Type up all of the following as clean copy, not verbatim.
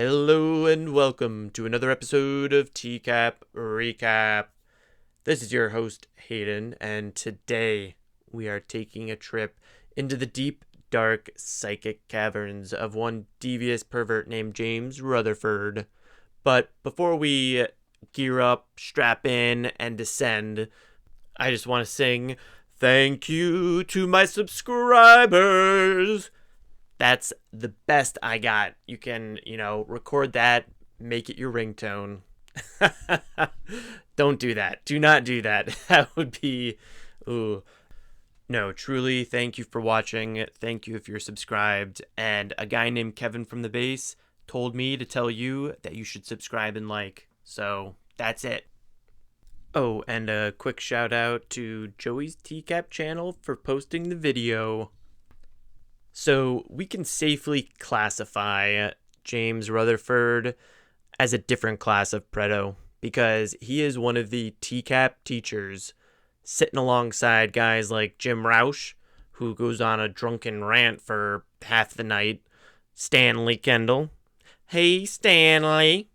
Hello and welcome to another episode of TCAP Recap. This is your host, Hayden, and today we are taking a trip into the deep, dark, psychic caverns of one devious pervert named James Rutherford. But before we gear up, strap in, and descend, I just want to sing thank you to my subscribers. That's the best I got. You can, record that, make it your ringtone. Don't do that. Do not do that. That would be, ooh. No, truly, thank you for watching. Thank you if you're subscribed. And a guy named Kevin from the base told me to tell you that you should subscribe and like. So that's it. Oh, and a quick shout out to Joey's TCAP channel for posting the video. So we can safely classify James Rutherford as a different class of Predo because he is one of the TCAP teachers sitting alongside guys like Jim Roush, who goes on a drunken rant for half the night, Stanley Kendall. Hey, Stanley.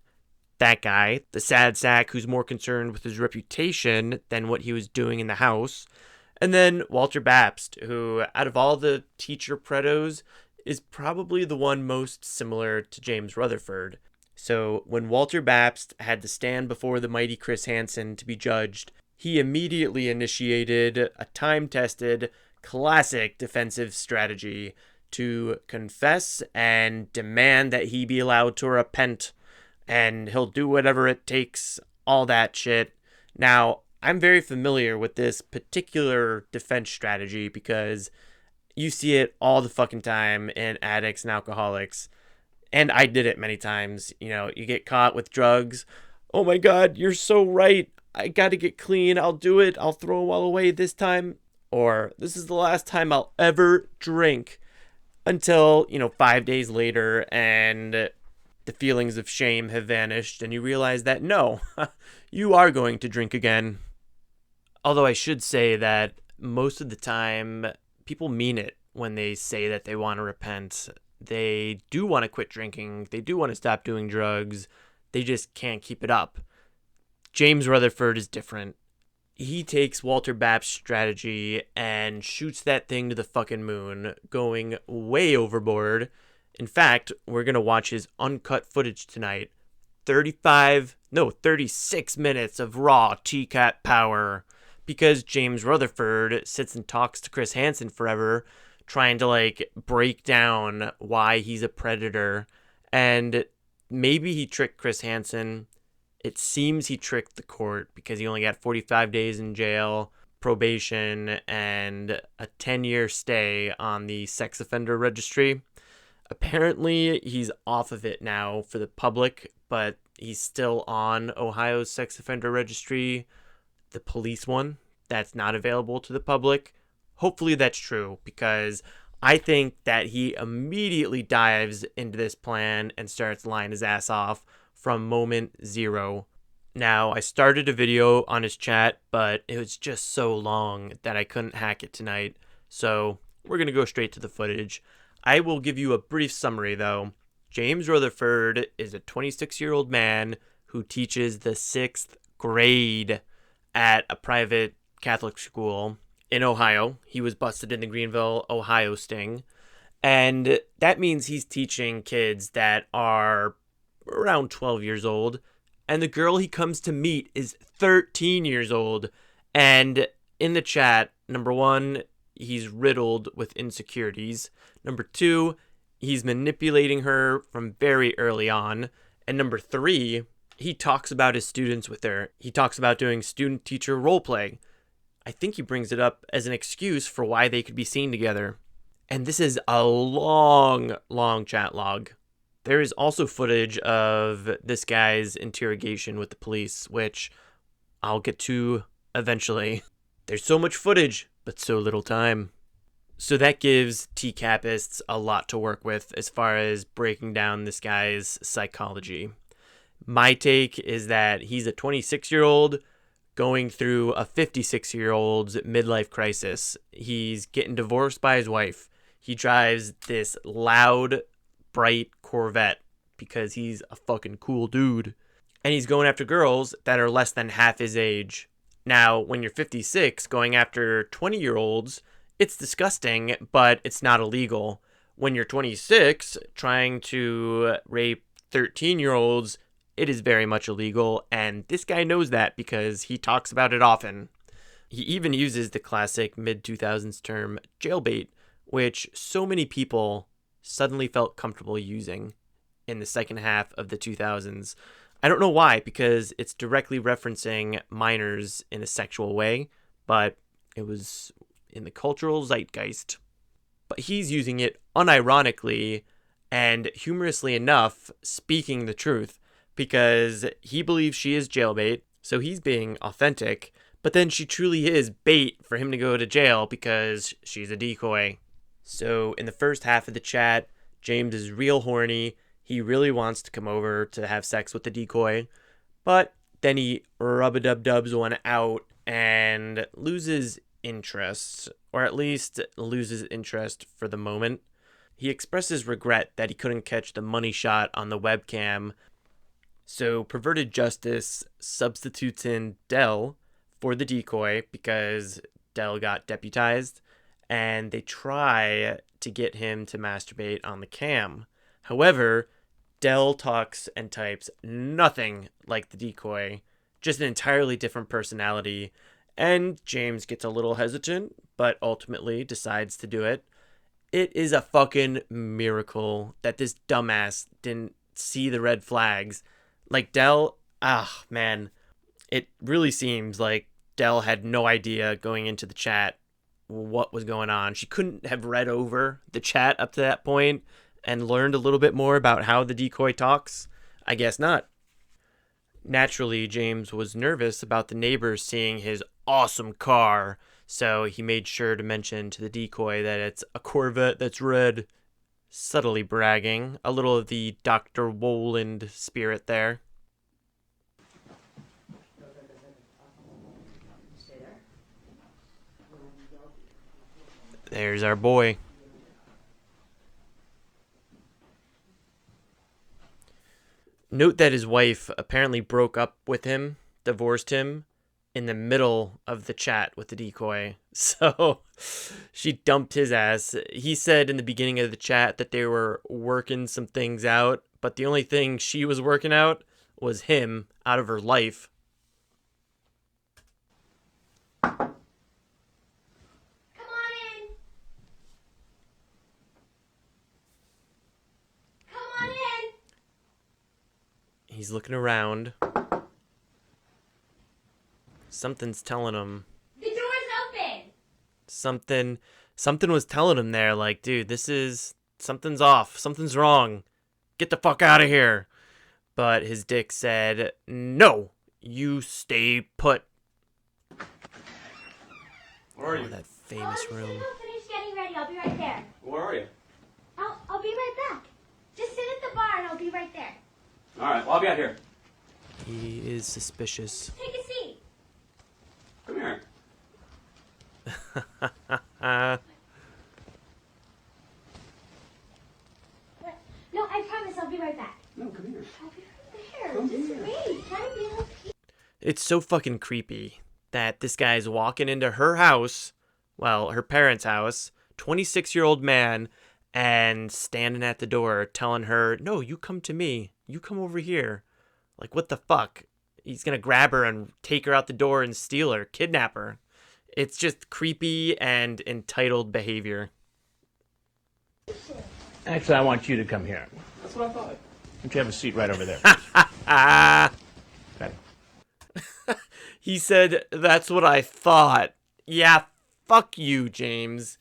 That guy, the sad sack who's more concerned with his reputation than what he was doing in the house. And then Walter Babst, who, out of all the teacher predos, is probably the one most similar to James Rutherford. So when Walter Babst had to stand before the mighty Chris Hansen to be judged, he immediately initiated a time-tested, classic defensive strategy to confess and demand that he be allowed to repent, and he'll do whatever it takes, all that shit. Now, I'm very familiar with this particular defense strategy because you see it all the fucking time in addicts and alcoholics. And I did it many times. You get caught with drugs. Oh my God, you're so right. I gotta get clean. I'll do it. I'll throw them all away this time. Or this is the last time I'll ever drink. Until, 5 days later and the feelings of shame have vanished and you realize that no, you are going to drink again. Although I should say that most of the time, people mean it when they say that they want to repent. They do want to quit drinking. They do want to stop doing drugs. They just can't keep it up. James Rutherford is different. He takes Walter Babst's strategy and shoots that thing to the fucking moon, going way overboard. In fact, we're going to watch his uncut footage tonight. 36 minutes of raw TCAP power. Because James Rutherford sits and talks to Chris Hansen forever, trying to, break down why he's a predator. And maybe he tricked Chris Hansen. It seems he tricked the court because he only got 45 days in jail, probation, and a 10-year stay on the sex offender registry. Apparently, he's off of it now for the public, but he's still on Ohio's sex offender registry, the police one that's not available to the public. Hopefully that's true, because I think that he immediately dives into this plan and starts lying his ass off from moment zero. Now, I started a video on his chat, but it was just so long that I couldn't hack it tonight, so we're going to go straight to the footage. I will give you a brief summary, though. James Rutherford is a 26-year-old man who teaches the 6th grade at a private Catholic school in Ohio. He was busted in the Greenville, Ohio sting. And that means he's teaching kids that are around 12 years old. And the girl he comes to meet is 13 years old. And in the chat, number one, he's riddled with insecurities. Number two, he's manipulating her from very early on. And number three, he talks about his students with her. He talks about doing student-teacher roleplay. I think he brings it up as an excuse for why they could be seen together. And this is a long, long chat log. There is also footage of this guy's interrogation with the police, which I'll get to eventually. There's so much footage, but so little time. So that gives TCAPists a lot to work with as far as breaking down this guy's psychology. My take is that he's a 26-year-old going through a 56-year-old's midlife crisis. He's getting divorced by his wife. He drives this loud, bright Corvette because he's a fucking cool dude. And he's going after girls that are less than half his age. Now, when you're 56, going after 20-year-olds, it's disgusting, but it's not illegal. When you're 26, trying to rape 13-year-olds, it is very much illegal, and this guy knows that because he talks about it often. He even uses the classic mid-2000s term jailbait, which so many people suddenly felt comfortable using in the second half of the 2000s. I don't know why, because it's directly referencing minors in a sexual way, but it was in the cultural zeitgeist. But he's using it unironically and humorously enough, speaking the truth, because he believes she is jailbait, so he's being authentic, but then she truly is bait for him to go to jail because she's a decoy. So in the first half of the chat, James is real horny. He really wants to come over to have sex with the decoy, but then he rub-a-dub-dubs one out and loses interest, or at least loses interest for the moment. He expresses regret that he couldn't catch the money shot on the webcam, so Perverted Justice substitutes in Dell for the decoy because Dell got deputized, and they try to get him to masturbate on the cam. However, Dell talks and types nothing like the decoy, just an entirely different personality, and James gets a little hesitant, but ultimately decides to do it. It is a fucking miracle that this dumbass didn't see the red flags. Like Dell, man, it really seems like Dell had no idea going into the chat what was going on. She couldn't have read over the chat up to that point and learned a little bit more about how the decoy talks. I guess not. Naturally, James was nervous about the neighbors seeing his awesome car, so he made sure to mention to the decoy that it's a Corvette that's red, subtly bragging, a little of the Dr. Woland spirit there. There's our boy. Note that his wife apparently broke up with him, divorced him, in the middle of the chat with the decoy. So she dumped his ass. He said in the beginning of the chat that they were working some things out, but the only thing she was working out was him out of her life. Come on in. Come on in. He's looking around. Something's telling him. The door's open. Something was telling him there, like, dude, something's off. Something's wrong. Get the fuck out of here. But his dick said, no, you stay put. Where are you? That I'm famous just room. gonna go finish getting ready. I'll be right there. Where are you? I'll be right back. Just sit at the bar and I'll be right there. All right, well, I'll be out here. He is suspicious. Take a seat. Come here. What? No, I promise I'll be right back. No, come here. I'll be right there. Come Just here. wait. Try to be a little It's so fucking creepy that this guy's walking into her house, well, her parents' house, 26-year-old man, and standing at the door telling her, no, you come to me. You come over here. Like, what the fuck? He's gonna grab her and take her out the door and steal her, kidnap her. It's just creepy and entitled behavior. Actually, I want you to come here. That's what I thought. Why don't you have a seat right over there? Okay. He said, that's what I thought. Yeah, fuck you, James.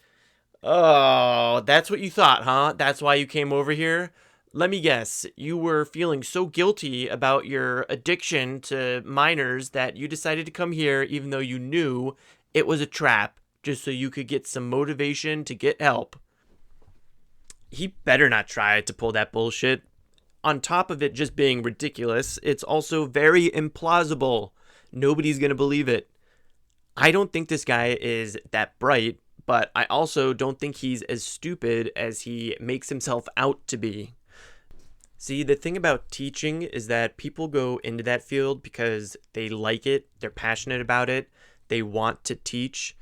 Oh, that's what you thought, huh? That's why you came over here? Let me guess, you were feeling so guilty about your addiction to minors that you decided to come here even though you knew it was a trap, just so you could get some motivation to get help. He better not try to pull that bullshit. On top of it just being ridiculous, it's also very implausible. Nobody's gonna believe it. I don't think this guy is that bright, but I also don't think he's as stupid as he makes himself out to be. See, the thing about teaching is that people go into that field because they like it, they're passionate about it, they want to teach.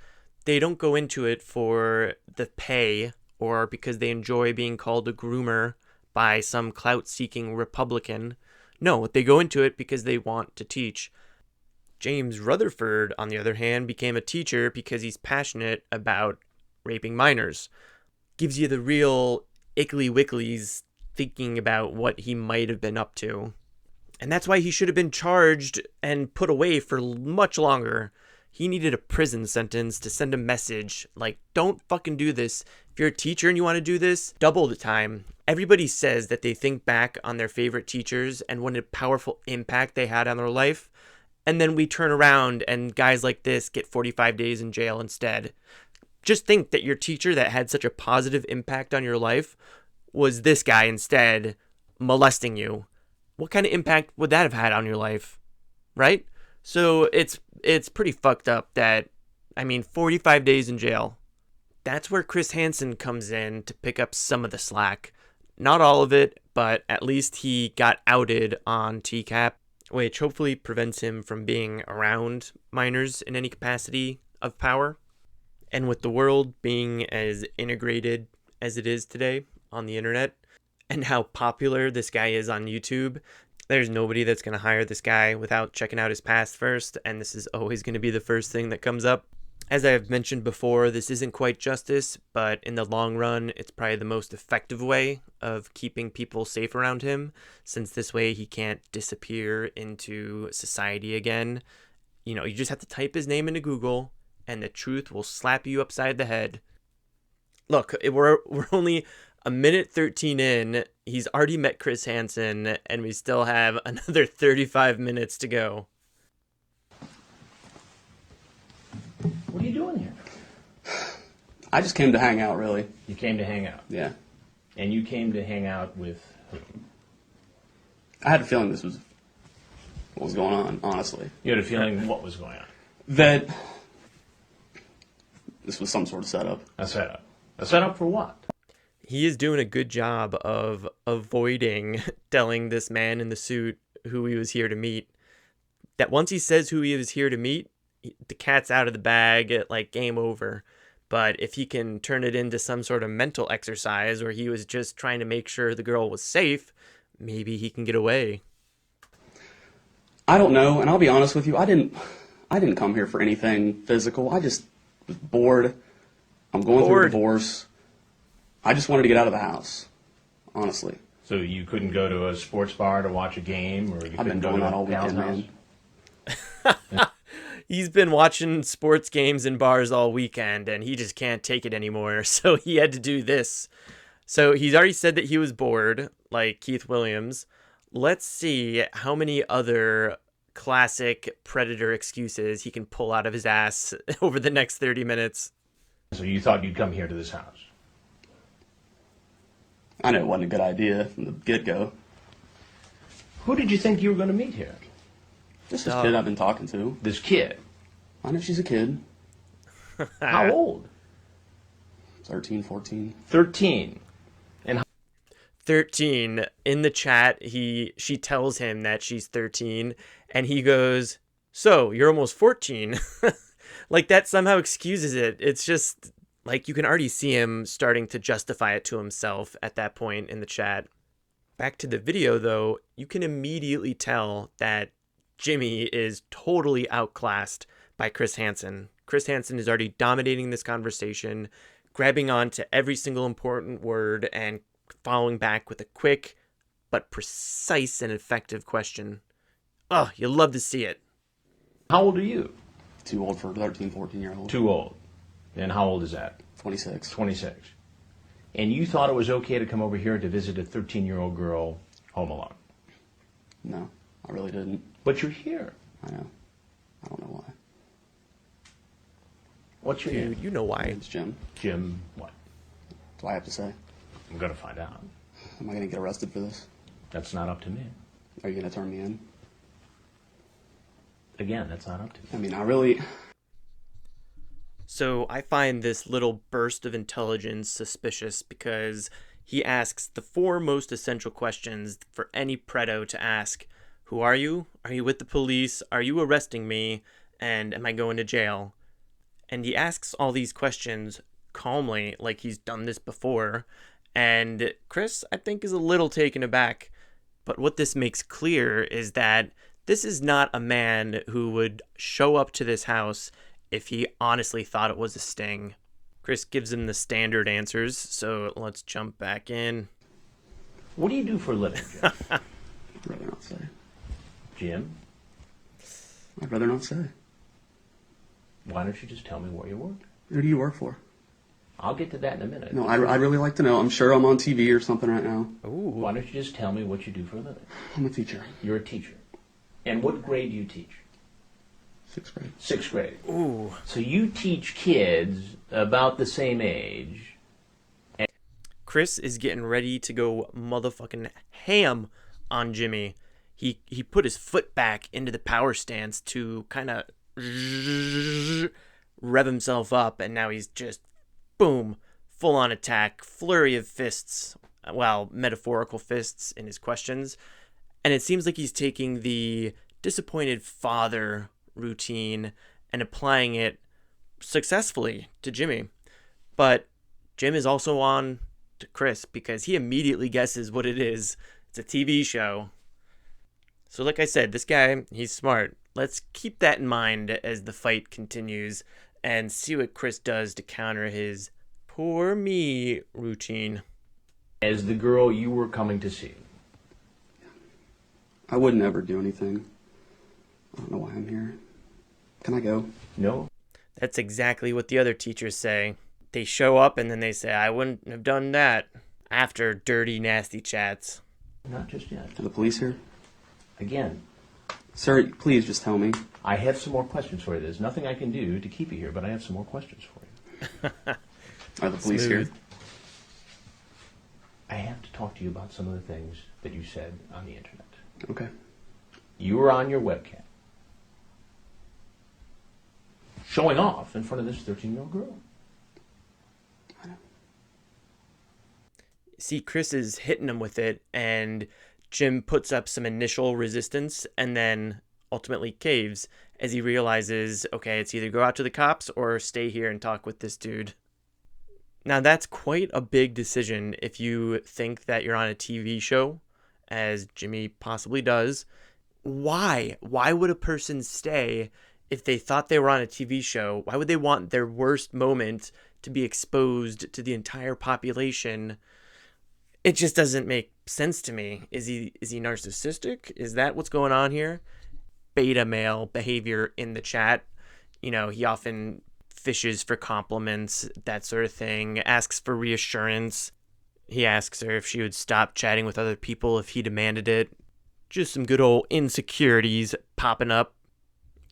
They don't go into it for the pay or because they enjoy being called a groomer by some clout-seeking Republican. No, they go into it because they want to teach. James Rutherford, on the other hand, became a teacher because he's passionate about raping minors. Gives you the real ickly wicklies thinking about what he might have been up to. And that's why he should have been charged and put away for much longer. He needed a prison sentence to send a message like, don't fucking do this. If you're a teacher and you want to do this, double the time. Everybody says that they think back on their favorite teachers and what a powerful impact they had on their life. And then we turn around and guys like this get 45 days in jail instead. Just think that your teacher that had such a positive impact on your life was this guy instead molesting you. What kind of impact would that have had on your life? Right? So it's pretty fucked up that, 45 days in jail. That's where Chris Hansen comes in to pick up some of the slack. Not all of it, but at least he got outed on TCAP, which hopefully prevents him from being around minors in any capacity of power. And with the world being as integrated as it is today on the internet, and how popular this guy is on YouTube, there's nobody that's going to hire this guy without checking out his past first, and this is always going to be the first thing that comes up. As I've mentioned before, this isn't quite justice, but in the long run, it's probably the most effective way of keeping people safe around him, since this way he can't disappear into society again. You just have to type his name into Google, and the truth will slap you upside the head. Look, we're only a minute 13 in. He's already met Chris Hansen, and we still have another 35 minutes to go. What are you doing here? I just came to hang out, really. You came to hang out. Yeah. And you came to hang out with who? I had a feeling this was what was going on, honestly. You had a feeling what was going on? That this was some sort of setup. A setup. A setup for what? He is doing a good job of avoiding telling this man in the suit who he was here to meet. That once he says who he was here to meet, the cat's out of the bag, game over. But if he can turn it into some sort of mental exercise where he was just trying to make sure the girl was safe, maybe he can get away. I don't know, and I'll be honest with you, I didn't come here for anything physical. I just was bored. I'm going through a divorce. I just wanted to get out of the house, honestly. So you couldn't go to a sports bar to watch a game, or you I've been doing that all weekend, man. He's been watching sports games in bars all weekend, and he just can't take it anymore, so he had to do this. So he's already said that he was bored, like Keith Williams. Let's see how many other classic Predator excuses he can pull out of his ass over the next 30 minutes. So you thought you'd come here to this house? I knew it wasn't a good idea from the get-go. Who did you think you were going to meet here? Just this kid I've been talking to. This kid. I know she's a kid. How old? 13, 14. 13. 13. In the chat, she tells him that she's 13, and he goes, "So, you're almost 14." Like, that somehow excuses it. It's just, you can already see him starting to justify it to himself at that point in the chat. Back to the video, though, you can immediately tell that Jimmy is totally outclassed by Chris Hansen. Chris Hansen is already dominating this conversation, grabbing on to every single important word and following back with a quick but precise and effective question. Oh, you love to see it. How old are you? Too old for a 13, 14-year-old. Too old. And how old is that? 26. 26. And you thought it was okay to come over here to visit a 13-year-old girl home alone? No, I really didn't. But you're here. I know. I don't know why. What's your name? Dude, you know why. It's Jim. Jim what? Do I have to say? I'm going to find out. Am I going to get arrested for this? That's not up to me. Are you going to turn me in? Again, that's not up to me. I mean, I really... So I find this little burst of intelligence suspicious because He asks the 4 most essential questions for any predo to ask. Who are you? Are you with the police? Are you arresting me? And am I going to jail? And he asks all these questions calmly, like he's done this before. And Chris, I think, is a little taken aback. But what this makes clear is that this is not a man who would show up to this house if he honestly thought it was a sting. Chris gives him the standard answers, so let's jump back in. What do you do for a living, Jim? I'd rather not say. Jim? I'd rather not say. Why don't you just tell me where you work? Who do you work for? I'll get to that in a minute. No, I'd really like to know. I'm sure I'm on TV or something right now. Ooh. Why don't you just tell me what you do for a living? I'm a teacher. You're a teacher. And what grade do you teach? 6th grade. 6th grade. Ooh. So you teach kids about the same age. Chris is getting ready to go motherfucking ham on Jimmy. He put his foot back into the power stance to kind of rev himself up, and now he's just, boom, full-on attack, flurry of fists, well, metaphorical fists in his questions. And it seems like he's taking the disappointed father routine and applying it successfully to Jimmy. But Jim is also on to Chris because he immediately guesses what it is. It's a TV show. So like I said, this guy, he's smart. Let's keep that in mind as the fight continues and see what Chris does to counter his poor me routine. As the girl you were coming to see. I would never do anything. I don't know why I'm here. Can I go? No? That's exactly what the other teachers say. They show up and then they say, I wouldn't have done that, after dirty, nasty chats. Not just yet. Are the police here? Again, Sir, please just tell me. I have some more questions for you. There's nothing I can do to keep you here, but I have some more questions for you. Are the police here? I have to talk to you about some of the things that you said on the internet. Okay. You were on your webcam showing off in front of this 13-year-old girl. See, Chris is hitting him with it, and Jim puts up some initial resistance and then ultimately caves as he realizes, okay, it's either go out to the cops or stay here and talk with this dude. Now, that's quite a big decision if you think that you're on a TV show, as Jimmy possibly does. Why? Why would a person stay if they thought they were on a TV show? Why would they want their worst moment to be exposed to the entire population? It just doesn't make sense to me. Is he narcissistic? Is that what's going on here? Beta male behavior in the chat. You know, he often fishes for compliments, that sort of thing, asks for reassurance. He asks her if she would stop chatting with other people if he demanded it. Just some good old insecurities popping up.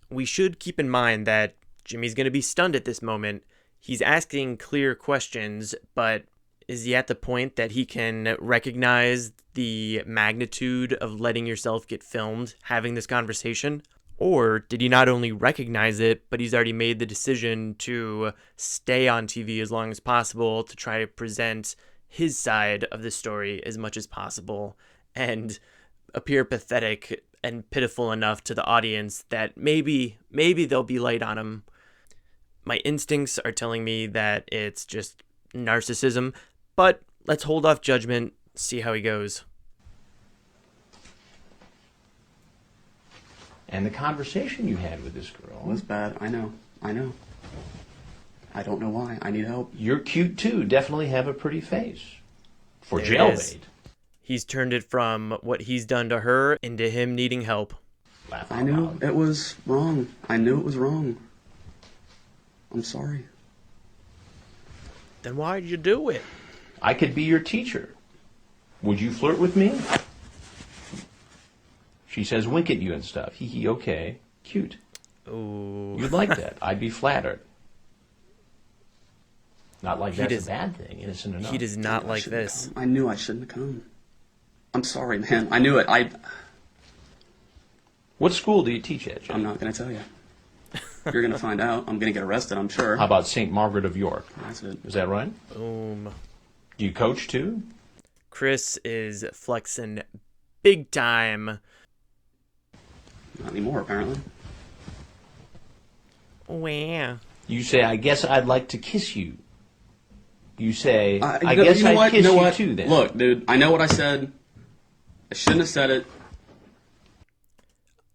We should keep in mind that Jimmy's going to be stunned at this moment. He's asking clear questions, but is he at the point that he can recognize the magnitude of letting yourself get filmed having this conversation? Or did he not only recognize it, but he's already made the decision to stay on TV as long as possible to try to present his side of the story as much as possible and appear pathetic and pitiful enough to the audience that maybe they'll be light on him. My instincts are telling me that it's just narcissism, but let's hold off judgment, see how he goes. And the conversation you had with this girl was bad. I know. I don't know why. I need help. You're cute too. Definitely have a pretty face. For There it jail is. bait. He's turned it from what he's done to her into him needing help. Laugh I out knew loud. it was wrong. I knew it was wrong. I'm sorry. Then why'd you do it? I could be your teacher. Would you flirt with me? She says wink at you and stuff. Hee hee, okay. Cute. Ooh. You'd like that. I'd be flattered. Not like He that's does- a bad thing. Innocent enough. He does not like shouldn't have this. come. I knew I shouldn't have come. I'm sorry, man. I knew it. What school do you teach at, Jim? I'm not going to tell you. You're going to find out. I'm going to get arrested, I'm sure. How about St. Margaret of York? That's it. Is that right? Boom. Do you coach too? Chris is flexing big time. Not anymore, apparently. Wow. You say, I guess I'd like to kiss you. You say, I You guess know I'd what? kiss You know you what? too then. Look, dude, I know what I said. I shouldn't have said it.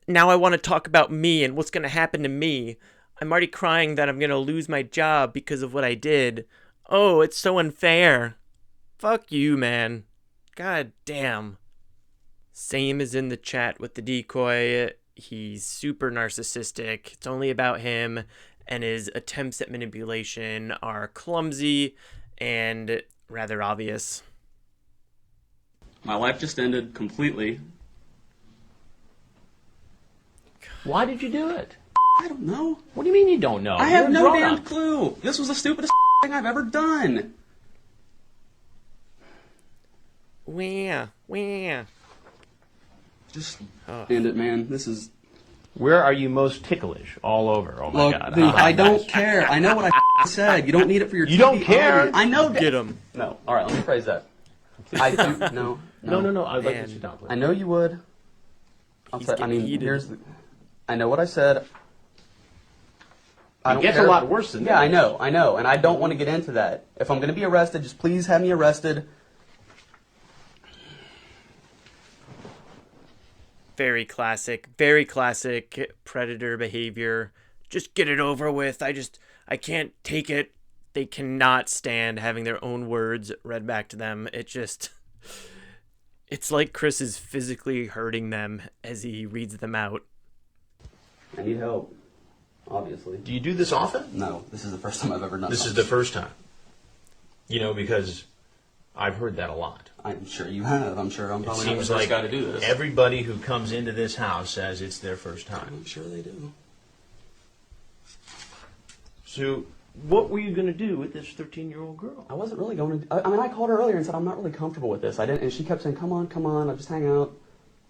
Now I want to talk about me and what's going to happen to me. I'm already crying that I'm going to lose my job because of what I did. Oh, it's so unfair. Fuck you, man. God damn. Same as in the chat with the decoy. He's super narcissistic. It's only about him, and his attempts at manipulation are clumsy and rather obvious. My life just ended completely. Why did you do it? I don't know. What do you mean you don't know? I have You're a no grown-up. damn clue. This was the stupidest thing I've ever done. Wah. Just end it, man. This is... Where are you most ticklish? All over. Oh my Look, God. dude, I don't care. I know what I said. You don't need it for your You TV don't care? audience. I know that. Get him. No. All right, let me phrase that. I do. No. No. I'd like Man. to sit down, please. I know you would. He's getting heated. Here's the... I know what I said. I It don't gets care. a lot worse than Yeah, this. I know, and I don't want to get into that. If I'm going to be arrested, just please have me arrested. Very classic predator behavior. Just get it over with. I can't take it. They cannot stand having their own words read back to them. It's like Chris is physically hurting them as he reads them out. I need help, obviously. Do you do this often? No, this is the first time I've ever done This is the first time. You know, because I've heard that a lot. I'm sure you have. I'm sure I'm It probably not the seems first like guy to do this. everybody who comes into this house says it's their first time. I'm sure they do. So, what were you going to do with this 13-year-old girl? I wasn't really going to... I mean, I called her earlier and said, I'm not really comfortable with this. I didn't, and she kept saying, come on, I'll just hang out.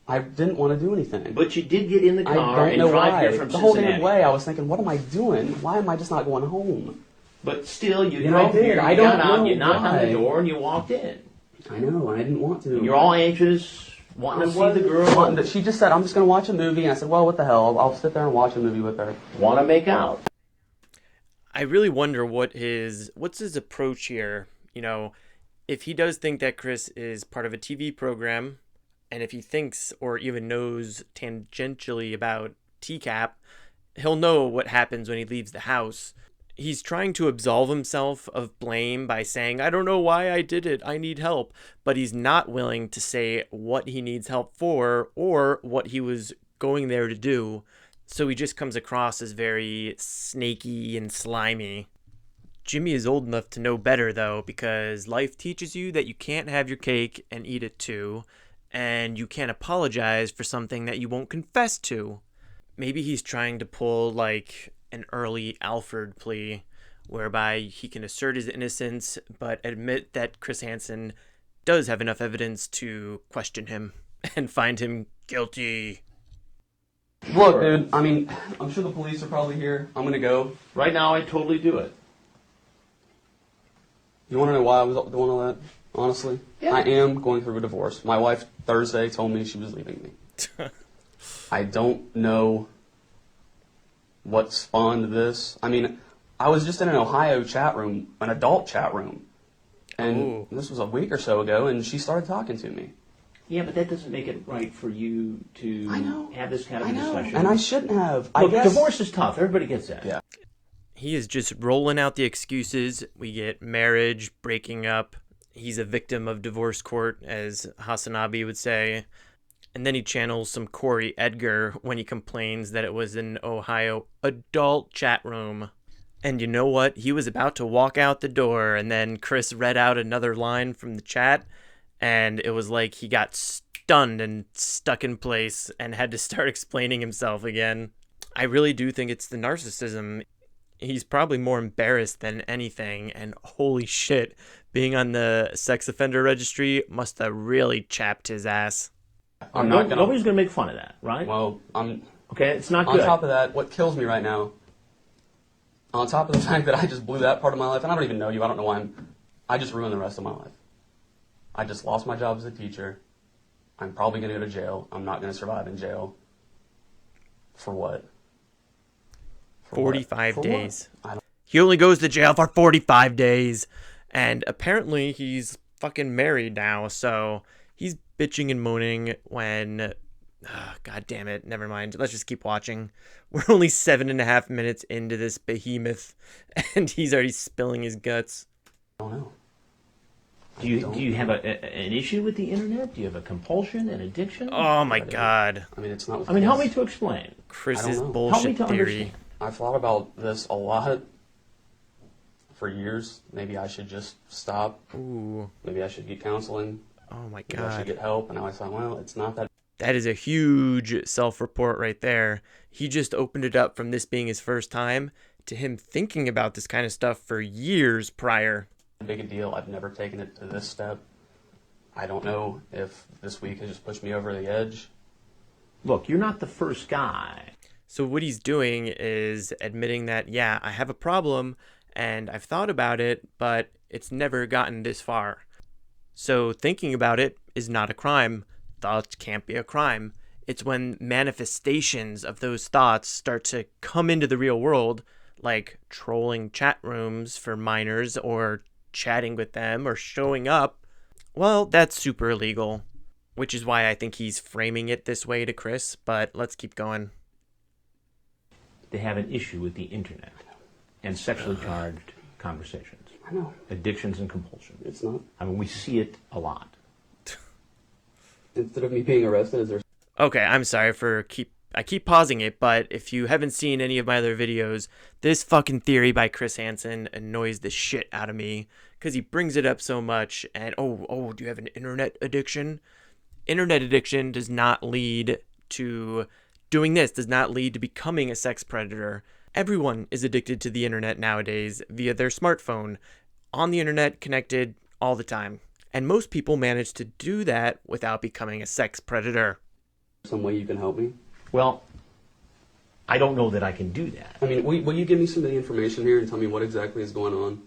I didn't want to do anything. But you did get in the I car don't and know drive why. here from The whole Cincinnati. damn way, I was thinking, what am I doing? Why am I just not going home? But still, you Yeah, drove I did. here, I you don't got out, know you knocked on the why. door, and you walked in. I know, and I didn't want to. And you're all anxious, wanting to see the girl. She just said, I'm just going to watch a movie. And I said, well, what the hell? I'll sit there and watch a movie with her. Want to make out. I really wonder what's his approach here. You know, if he does think that Chris is part of a TV program, and if he thinks or even knows tangentially about TCAP, he'll know what happens when he leaves the house. He's trying to absolve himself of blame by saying, I don't know why I did it, I need help. But he's not willing to say what he needs help for or what he was going there to do. So he just comes across as very snaky and slimy. Jimmy is old enough to know better, though, because life teaches you that you can't have your cake and eat it too, and you can't apologize for something that you won't confess to. Maybe he's trying to pull, like, an early Alfred plea, whereby he can assert his innocence, but admit that Chris Hansen does have enough evidence to question him and find him guilty. Look, dude, I mean, I'm sure the police are probably here. I'm going to go. Right now, I totally do it. You want to know why I was doing all that? Honestly? Yeah. I am going through a divorce. My wife Thursday told me she was leaving me. I don't know what spawned this. I mean, I was just in an Ohio chat room, an adult chat room, and Ooh. this was a week or so ago, and she started talking to me. Yeah, but that doesn't make it right for you to I know. have this kind of I know, discussion. and I shouldn't have. I Look, guess divorce is tough. Everybody gets that. Yeah. He is just rolling out the excuses. We get marriage, breaking up. He's a victim of divorce court, as Hasanabi would say. And then he channels some Corey Edgar when he complains that it was an Ohio adult chat room. And you know what? He was about to walk out the door, and then Chris read out another line from the chat, and it was like he got stunned and stuck in place and had to start explaining himself again. I really do think it's the narcissism. He's probably more embarrassed than anything, and holy shit, being on the sex offender registry must have really chapped his ass. I'm not gonna. Nobody's going to make fun of that, right? Well, I'm. Okay, it's not On good. top of that, what kills me right now, on top of the fact that I just blew that part of my life, and I don't even know you, I don't know why I just ruined the rest of my life. I just lost my job as a teacher. I'm probably going to go to jail. I'm not going to survive in jail. For what? 45 For days. what? He only goes to jail for 45 days. And apparently he's fucking married now. So he's bitching and moaning when... God damn it. Never mind. Let's just keep watching. We're only 7.5 minutes into this behemoth. And he's already spilling his guts. I don't know. Do you have an issue with the internet? Do you have a compulsion, an addiction? Oh my God. I mean, it's not... I mean, help me to explain. Chris's know. bullshit Help me to theory. understand. I've thought about this a lot for years. Maybe I should just stop. Ooh. Maybe I should get counseling. Oh my Maybe I should God. get help. And now I thought, well, it's not that That is a huge self-report right there. He just opened it up from this being his first time to him thinking about this kind of stuff for years prior. big a deal. I've never taken it to this step. I don't know if this week has just pushed me over the edge. Look, you're not the first guy. So what he's doing is admitting that, yeah, I have a problem and I've thought about it, but it's never gotten this far. So thinking about it is not a crime. Thoughts can't be a crime. It's when manifestations of those thoughts start to come into the real world, like trolling chat rooms for minors or chatting with them or showing up. Well, that's super illegal, which is why I think he's framing it this way to Chris, but let's keep going. They have an issue with the internet and sexually charged conversations. I know. Addictions and compulsions. It's not. I mean, we see it a lot. Instead of me being arrested, is there... Okay, I'm sorry for I keep pausing it, but if you haven't seen any of my other videos, this fucking theory by Chris Hansen annoys the shit out of me because he brings it up so much. And oh, do you have an internet addiction? Internet addiction does not lead to doing this, does not lead to becoming a sex predator. Everyone is addicted to the internet nowadays via their smartphone, on the internet, connected all the time. And most people manage to do that without becoming a sex predator. some way you can help me? Well, I don't know that I can do that. I mean, will you give me some of the information here and tell me what exactly is going on?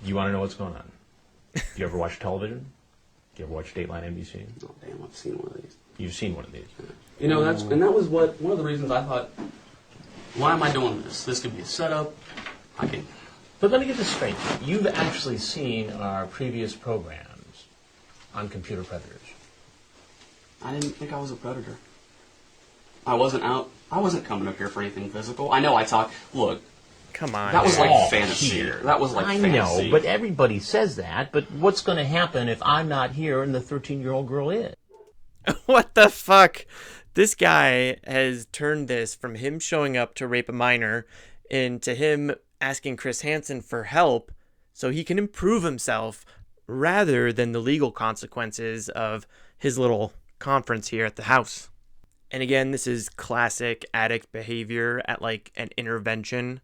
You want to know what's going on? Do you ever watch television? Do you ever watch Dateline NBC? Oh, damn, I've seen one of these. You've seen one of these. You know, that was one of the reasons I thought, why am I doing this? This could be a setup. I can... But let me get this straight. You've actually seen our previous programs on computer predators. I didn't think I was a predator. I wasn't coming up here for anything physical. I know I talk. Look, Come on. that was man. like fantasy. Here. That was like I fantasy. know, but everybody says that. But what's going to happen if I'm not here and the 13-year-old girl is? What the fuck? This guy has turned this from him showing up to rape a minor into him asking Chris Hansen for help so he can improve himself rather than the legal consequences of his little conference here at the house. And again, this is classic addict behavior at like an intervention.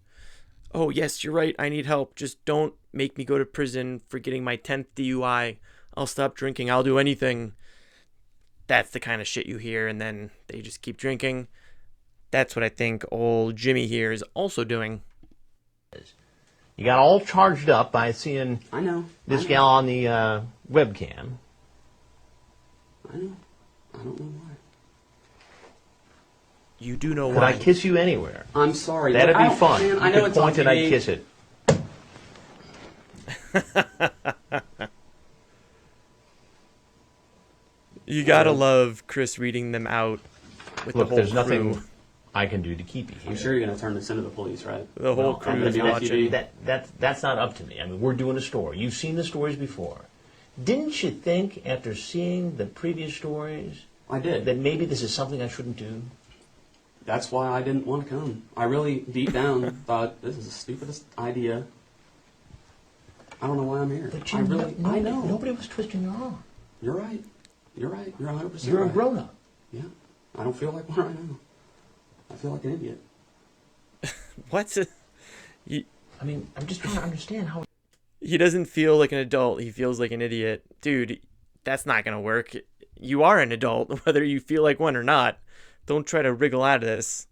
Oh, yes, you're right. I need help. Just don't make me go to prison for getting my 10th DUI. I'll stop drinking. I'll do anything. That's the kind of shit you hear, and then they just keep drinking. That's what I think old Jimmy here is also doing. You got all charged up by seeing I know. this gal on the webcam. I know. I don't know why. You do know Could why. I kiss you anywhere? I'm sorry. That'd Look, be fun. Man, I You know could it's on point and I'd TV. kiss it. You gotta love Chris reading them out with Look, the whole there's crew. nothing I can do to keep you here. I'm sure you're going to turn this into the police, right? The whole Well, crew I'm gonna is be on watching. TV. That's not up to me. I mean, we're doing a story. You've seen the stories before. Didn't you think, after seeing the previous stories, I did. that maybe this is something I shouldn't do? That's why I didn't want to come. I really, deep down, thought this is the stupidest idea. I don't know why I'm here. But I really, I know. Nobody was twisting your arm. You're right. You're right. You're 100% You're a right. grown-up. Yeah. I don't feel like one right now. I feel like an idiot. What's it? I mean, I'm just trying to understand how... He doesn't feel like an adult. He feels like an idiot. Dude, that's not gonna work. You are an adult, whether you feel like one or not. Don't try to wriggle out of this.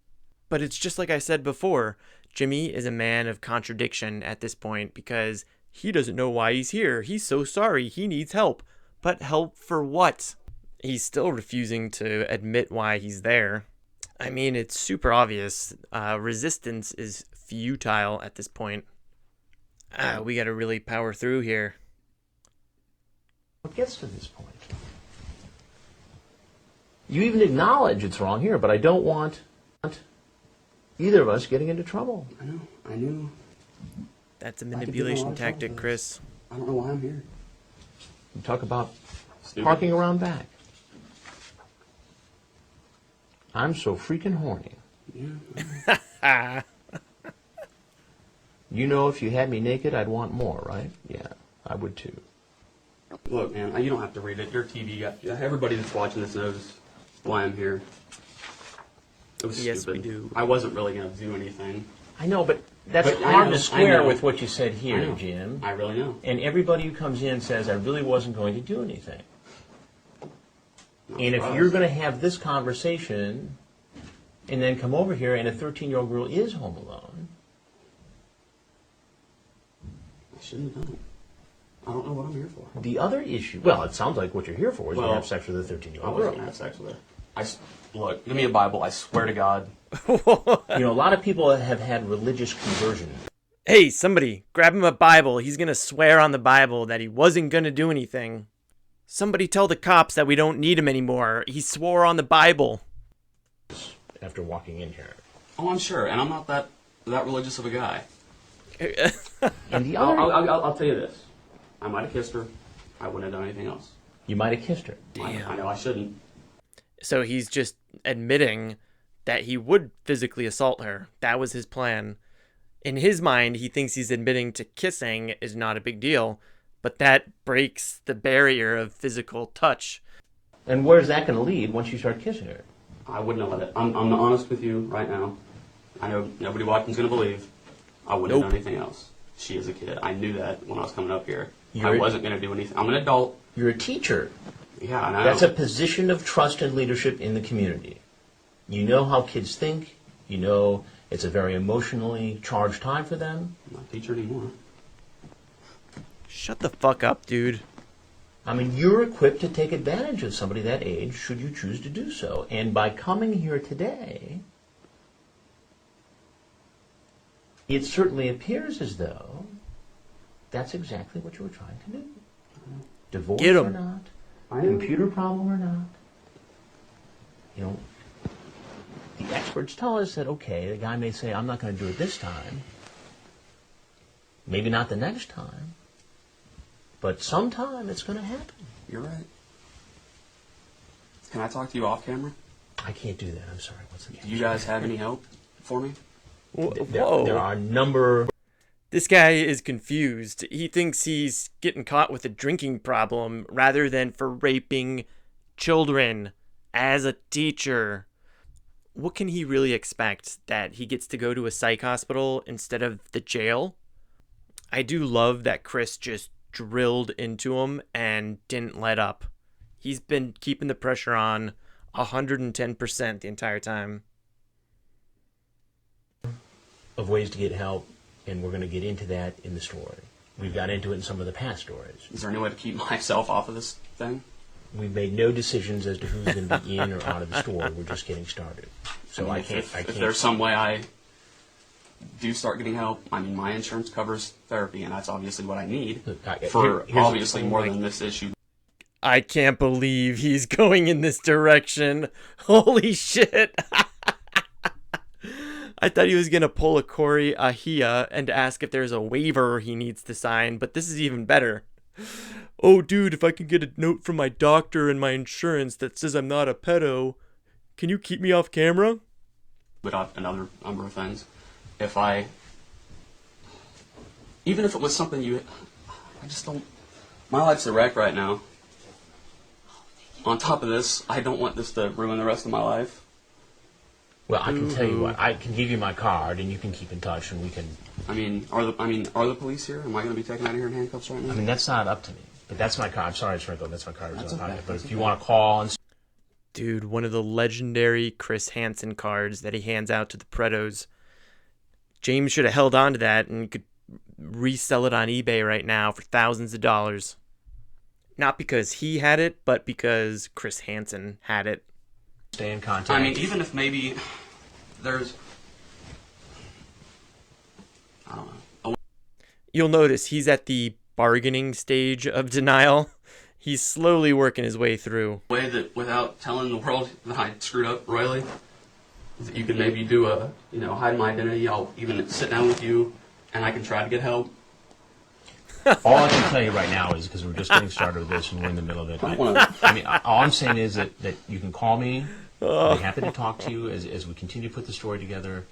But it's just like I said before. Jimmy is a man of contradiction at this point because he doesn't know why he's here. He's so sorry. He needs help. But help for what? He's still refusing to admit why he's there. I mean, it's super obvious. Resistance is futile at this point. We gotta really power through here. It gets to this point. You even acknowledge it's wrong here, but I don't want either of us getting into trouble. I know. I knew. That's a manipulation tactic, Chris. I don't know why I'm here. You talk about Stupid. parking around back. I'm so freaking horny. Yeah. You know, if you had me naked, I'd want more, right? Yeah, I would too. Look, man, you don't have to read it. You're a TV guy. Everybody that's watching this knows why I'm here. It was Yes, stupid. we do. I wasn't really going to do anything. I know, but that's But I hard know- to I square know. with what you said I here, know. Jim. I really know. And everybody who comes in says, I really wasn't going to do anything. Not And if surprised. you're going to have this conversation and then come over here and a 13-year-old girl is home alone, I shouldn't have done it. I don't know what I'm here for. the other issue, well, it sounds like what you're here for is Well, to have sex with a I 13-year-old wasn't girl. going to have sex with her. Look, give me a Bible. I swear to God. You know, a lot of people have had religious conversion. Hey, somebody, grab him a Bible. He's gonna swear on the Bible that he wasn't gonna do anything. Somebody tell the cops that we don't need him anymore. He swore on the Bible. After walking in here. Oh, I'm sure. And I'm not that religious of a guy. And the other, I'll tell you this. I might have kissed her. I wouldn't have done anything else. you might have kissed her. I know I shouldn't. So he's just admitting that he would physically assault her. That was his plan. In his mind, he thinks he's admitting to kissing is not a big deal, but that breaks the barrier of physical touch. And where's that going to lead once you start kissing her? I wouldn't have let it. I'm honest with you right now. I know nobody watching's going to believe. I wouldn't have done anything else. She is a kid. I knew that when I was coming up here. I wasn't going to do anything. I'm an adult. You're a teacher. Yeah, I know. That's a position of trust and leadership in the community. You know how kids think. You know it's a very emotionally charged time for them. I'm not a teacher anymore. Shut the fuck up, dude. I mean, you're equipped to take advantage of somebody that age should you choose to do so. And by coming here today, it certainly appears as though that's exactly what you were trying to do. Divorce Get or 'em. not, I am. computer problem or not. You know, the experts tell us that, okay, the guy may say, I'm not going to do it this time. Maybe not the next time. But sometime it's going to happen. You're right. Can I talk to you off camera? I can't do that. I'm sorry. What's the Do you guys have any help for me? Whoa. There are a number. This guy is confused. He thinks he's getting caught with a drinking problem rather than for raping children as a teacher. What can he really expect? That he gets to go to a psych hospital instead of the jail? I do love that Chris just drilled into him and didn't let up. He's been keeping the pressure on 110% the entire time. Of ways to get help, and we're going to get into that in the story. We've got into it in some of the past stories. Is there any way to keep myself off of this thing? We've made no decisions as to who's going to be in or out of the store. We're just getting started. So I can't. If there's some way I do start getting help, I mean, my insurance covers therapy, and that's obviously what I need for here's obviously more than this issue. I can't believe he's going in this direction. Holy shit. I thought he was going to pull a Corey Ahia and ask if there's a waiver he needs to sign, but this is even better. Oh, dude, if I can get a note from my doctor and my insurance that says I'm not a pedo, can you keep me off camera? But another number of things. Even if it was something I just don't, my life's a wreck right now. On top of this, I don't want this to ruin the rest of my life. Well, I can tell you what. I can give you my card, and you can keep in touch, and we can. Are the police here? Am I going to be taken out of here in handcuffs right now? I mean, that's not up to me. But that's my card. I'm sorry, Sprinkle. That's my card. That's okay. But if you want to call and. Dude, one of the legendary Chris Hansen cards that he hands out to the Pretos. James should have held on to that and could resell it on eBay right now for thousands of dollars. Not because he had it, but because Chris Hansen had it. Stay in contact. I mean, even if maybe there's, I don't know. You'll notice he's at the bargaining stage of denial. He's slowly working his way through. Way that without telling the world that I screwed up royally, that you can maybe do a, hide my identity. I'll even sit down with you and I can try to get help. All I can tell you right now is, because we're just getting started with this and we're in the middle of it, I mean, all I'm saying is that you can call me. I'll be happy to talk to you as we continue to put the story together.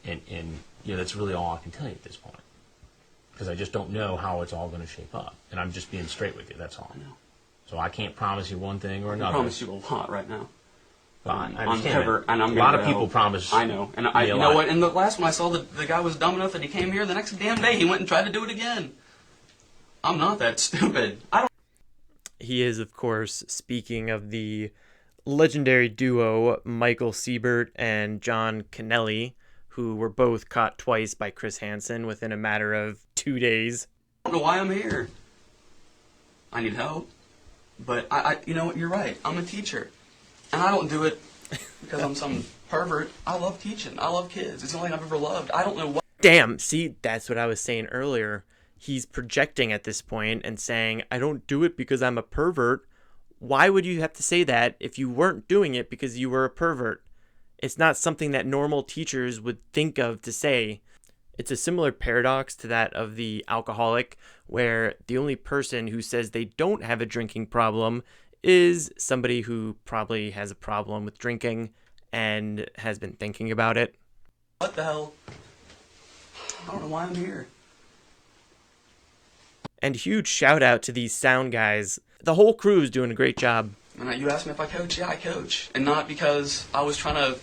And that's really all I can tell you at this point. Because I just don't know how it's all going to shape up. And I'm just being straight with you, that's all. I know. So I can't promise you one thing or I another. promise you a lot right now. I I'm understand never, that. and I'm a lot gonna of people help. promise. I know. And you know what? And the last one I saw, the guy was dumb enough that he came here the next damn day. He went and tried to do it again. I'm not that stupid. He is, of course, speaking of the legendary duo Michael Siebert and John Kennelly, who were both caught twice by Chris Hansen within a matter of 2 days. I don't know why I'm here. I need help. But you know what? You're right. I'm a teacher. And I don't do it because I'm some pervert. I love teaching. I love kids. It's the only thing I've ever loved. I don't know what. Damn, see, that's what I was saying earlier. He's projecting at this point and saying, I don't do it because I'm a pervert. Why would you have to say that if you weren't doing it because you were a pervert? It's not something that normal teachers would think of to say. It's a similar paradox to that of the alcoholic, where the only person who says they don't have a drinking problem is somebody who probably has a problem with drinking and has been thinking about it. What the hell? I don't know why I'm here. And huge shout out to these sound guys. The whole crew is doing a great job. And you asked me if I coach. Yeah, I coach. And not because I was trying to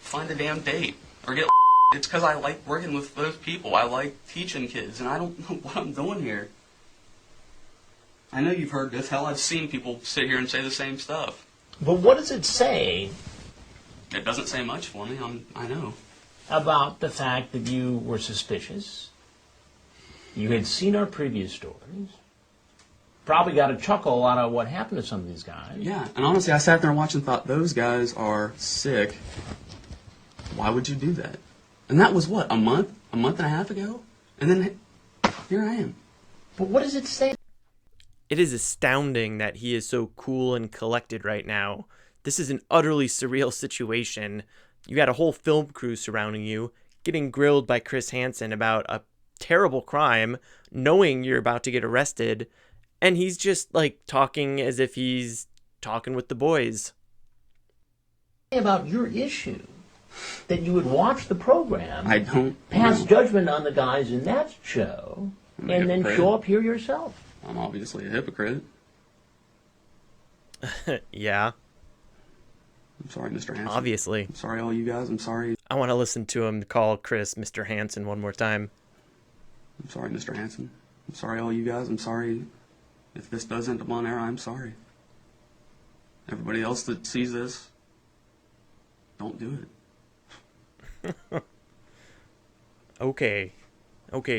find a damn date or get. It's because I like working with those people. I like teaching kids, and I don't know what I'm doing here. I know you've heard this. Hell, I've seen people sit here and say the same stuff. But what does it say? It doesn't say much for me. I know. About the fact that you were suspicious. You had seen our previous stories. Probably got a chuckle out of what happened to some of these guys. Yeah, and honestly, I sat there and watched and thought, those guys are sick. Why would you do that? And that was what, a month and a half ago? And then here I am. But what does it say? It is astounding that he is so cool and collected right now. This is an utterly surreal situation. You got a whole film crew surrounding you, getting grilled by Chris Hansen about a terrible crime, knowing you're about to get arrested, and he's just like talking as if he's talking with the boys. About your issue, that you would watch the program, I don't pass know. judgment on the guys in that show, I'm a and then hypocrite. show up here yourself. I'm obviously a hypocrite. Yeah, I'm sorry, Mr. Hansen. obviously. I'm sorry, all you guys. I'm sorry. I want to listen to him call Chris Mr. Hansen one more time. I'm sorry, Mr. Hansen. I'm sorry, all you guys. I'm sorry. If this does end up on air, I'm sorry. Everybody else that sees this, don't do it. Okay,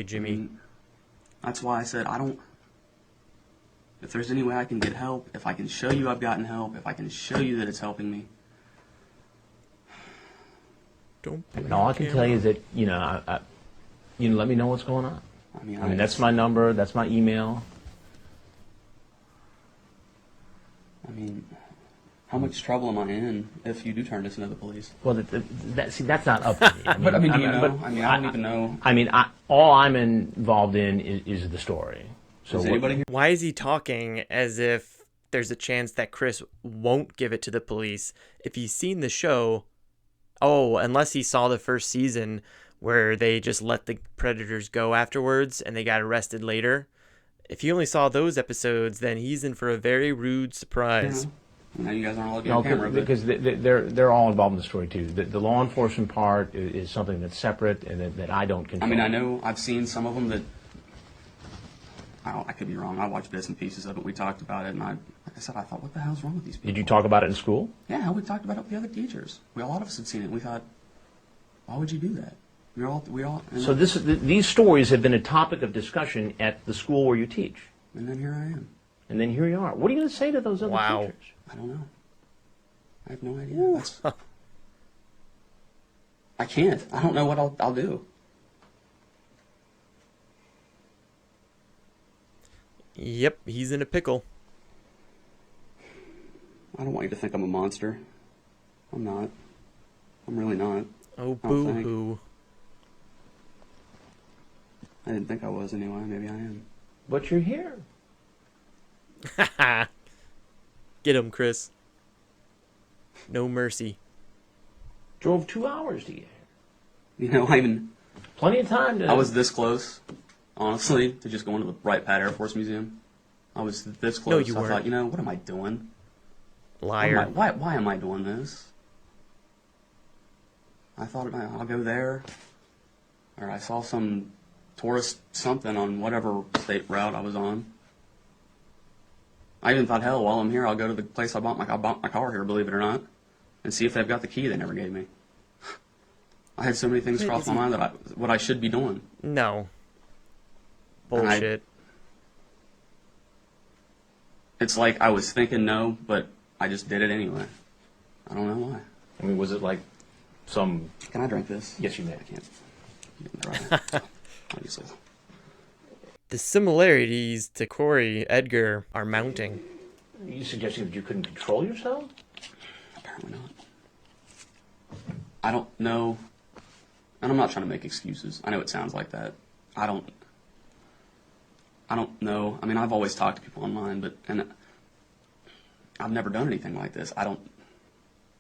Jimmy. I mean, that's why I said I don't. If there's any way I can get help, if I can show you I've gotten help, if I can show you that it's helping me. Don't. And all I can tell you is that, I let me know what's going on. I mean, I mean, that's my number, that's my email. I mean, how much trouble am I in if you do turn this into the police? Well, that's not up to me. But I mean, do you know? I mean, I don't even know. I mean, all I'm involved in is the story. So Is anybody here? Why is he talking as if there's a chance that Chris won't give it to the police if he's seen the show? Oh, unless he saw the first season where they just let the predators go afterwards and they got arrested later. If he only saw those episodes, then he's in for a very rude surprise. I know you guys aren't all looking at camera, but because they're all involved in the story too. The law enforcement part is something that's separate and that I don't control. I mean, I know I've seen some of them that I could be wrong. I watched bits and pieces of it. We talked about it, and like I said, I thought, what the hell's wrong with these people? Did you talk about it in school? Yeah, we talked about it with the other teachers. A lot of us had seen it. We thought, why would you do that? We all. So these stories have been a topic of discussion at the school where you teach. And then here I am. And then here you are. What are you going to say to those other Wow. teachers? I don't know. I have no idea. I can't. I don't know what I'll do. Yep, he's in a pickle. I don't want you to think I'm a monster. I'm not. I'm really not. Oh, I don't think. boo-hoo. I didn't think I was anyway. Maybe I am. But you're here. Get him, Chris. No mercy. Drove 2 hours to get here. You know, Plenty of time to... I was this close, honestly, to just going to the Wright Pat Air Force Museum. I was this close. No, you I weren't. thought, you know, what am I doing? Liar. Why am I doing this? I thought I'll go there. Or I saw some tourist something on whatever state route I was on. I even thought, hell, while I'm here, I'll go to the place I bought my car here, believe it or not, and see if they've got the key they never gave me. I had so many things cross my mind that what I should be doing. No. Bullshit. It's like I was thinking no, but I just did it anyway. I don't know why. I mean, was it like some... Can I drink this? Yes, you may. I can't. You can try it. Obviously. The similarities to Corey Edgar are mounting. Are you suggesting that you couldn't control yourself? Apparently not. I don't know. And I'm not trying to make excuses. I know it sounds like that. I don't know. I mean, I've always talked to people online, and I've never done anything like this.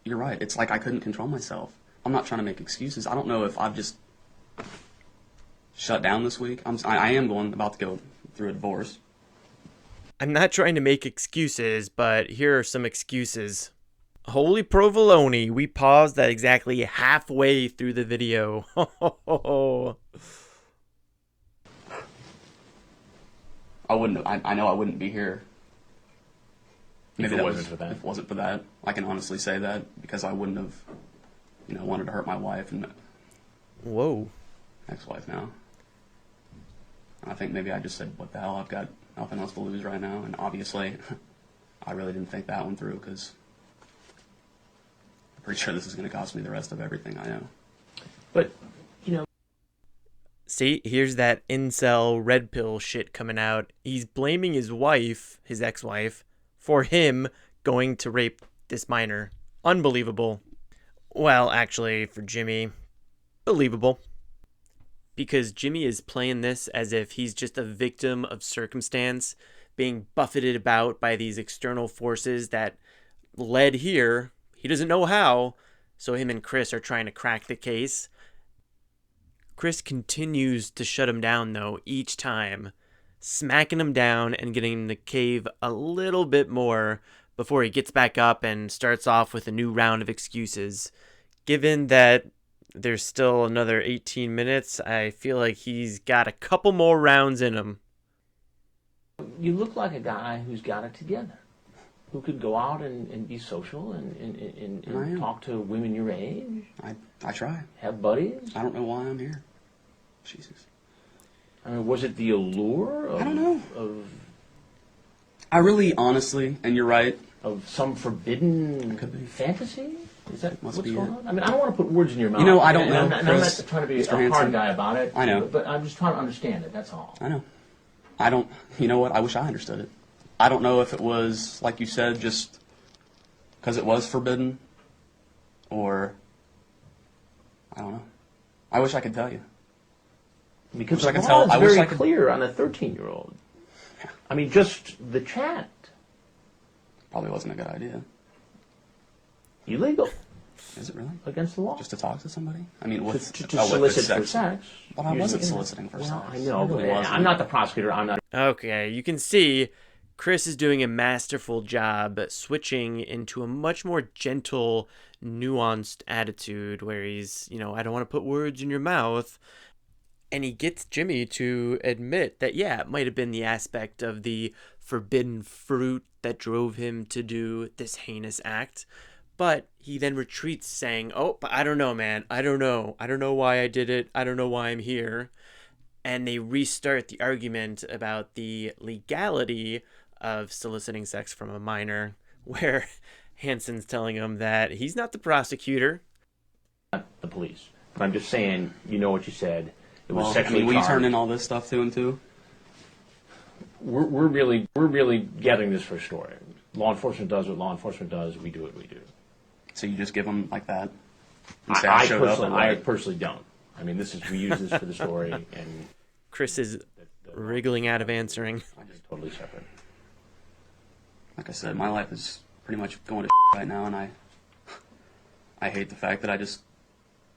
You're right. It's like I couldn't control myself. I'm not trying to make excuses. I don't know if I've just shut down this week. I am about to go through a divorce. I'm not trying to make excuses, but here are some excuses. Holy provolone, we paused at exactly halfway through the video. I know I wouldn't be here. If it wasn't for that. If it wasn't for that. I can honestly say that because I wouldn't have, wanted to hurt my wife and Whoa. ex-wife now. I think maybe I just said, what the hell, I've got nothing else to lose right now. And obviously, I really didn't think that one through because I'm pretty sure this is going to cost me the rest of everything I know. But, See, here's that incel red pill shit coming out. He's blaming his wife, his ex-wife, for him going to rape this minor. Unbelievable. Well, actually, for Jimmy, believable. Because Jimmy is playing this as if he's just a victim of circumstance, being buffeted about by these external forces that led here. He doesn't know how, so him and Chris are trying to crack the case. Chris continues to shut him down, though, each time, smacking him down and getting him to cave a little bit more before he gets back up and starts off with a new round of excuses. Given that there's still another 18 minutes, I feel like he's got a couple more rounds in him. you look like a guy who's got it together, who could go out and be social and talk to women your age. I try. Have buddies. I don't know why I'm here. Jesus. I mean, was it the allure of... I don't know. I really, honestly, and you're right. Of some forbidden Could be. Fantasy? Is that Must what's be going it. on? I mean, I don't want to put words in your mouth. I don't know. And I'm not trying to be Mr. a hard Hansen. guy about it. I know. But I'm just trying to understand it, that's all. I know. I don't, you know what? I wish I understood it. I don't know if it was, like you said, just because it was forbidden, or I don't know. I wish I could tell you. Because I the could law tell- I is wish very I could- clear on a 13-year-old. I mean, just the chat. Probably wasn't a good idea. Illegal. Is it really? Against the law. Just to talk to somebody? I mean, with to with solicit for sex. sex. But I using wasn't the internet. soliciting for Well, sex. I know, I really but wasn't. I'm not the prosecutor. I'm not. Okay, you can see Chris is doing a masterful job at switching into a much more gentle, nuanced attitude where he's, I don't want to put words in your mouth. And he gets Jimmy to admit that, yeah, it might have been the aspect of the forbidden fruit that drove him to do this heinous act. But he then retreats saying, oh, but I don't know, man. I don't know. I don't know why I did it. I don't know why I'm here. And they restart the argument about the legality of soliciting sex from a minor, where Hansen's telling him that he's not the prosecutor. Not the police. But I'm just saying, you know what you said. It was Well, sexually will you charged. turn in all this stuff two and two? We're really gathering this for a story. Law enforcement does what law enforcement does. We do what we do. So you just give them like that? And say, I showed up and I like, personally don't. I mean, we use this for the story, and Chris is wriggling out of answering. it's totally separate. like I said, my life is pretty much going to right now, and I hate the fact that I just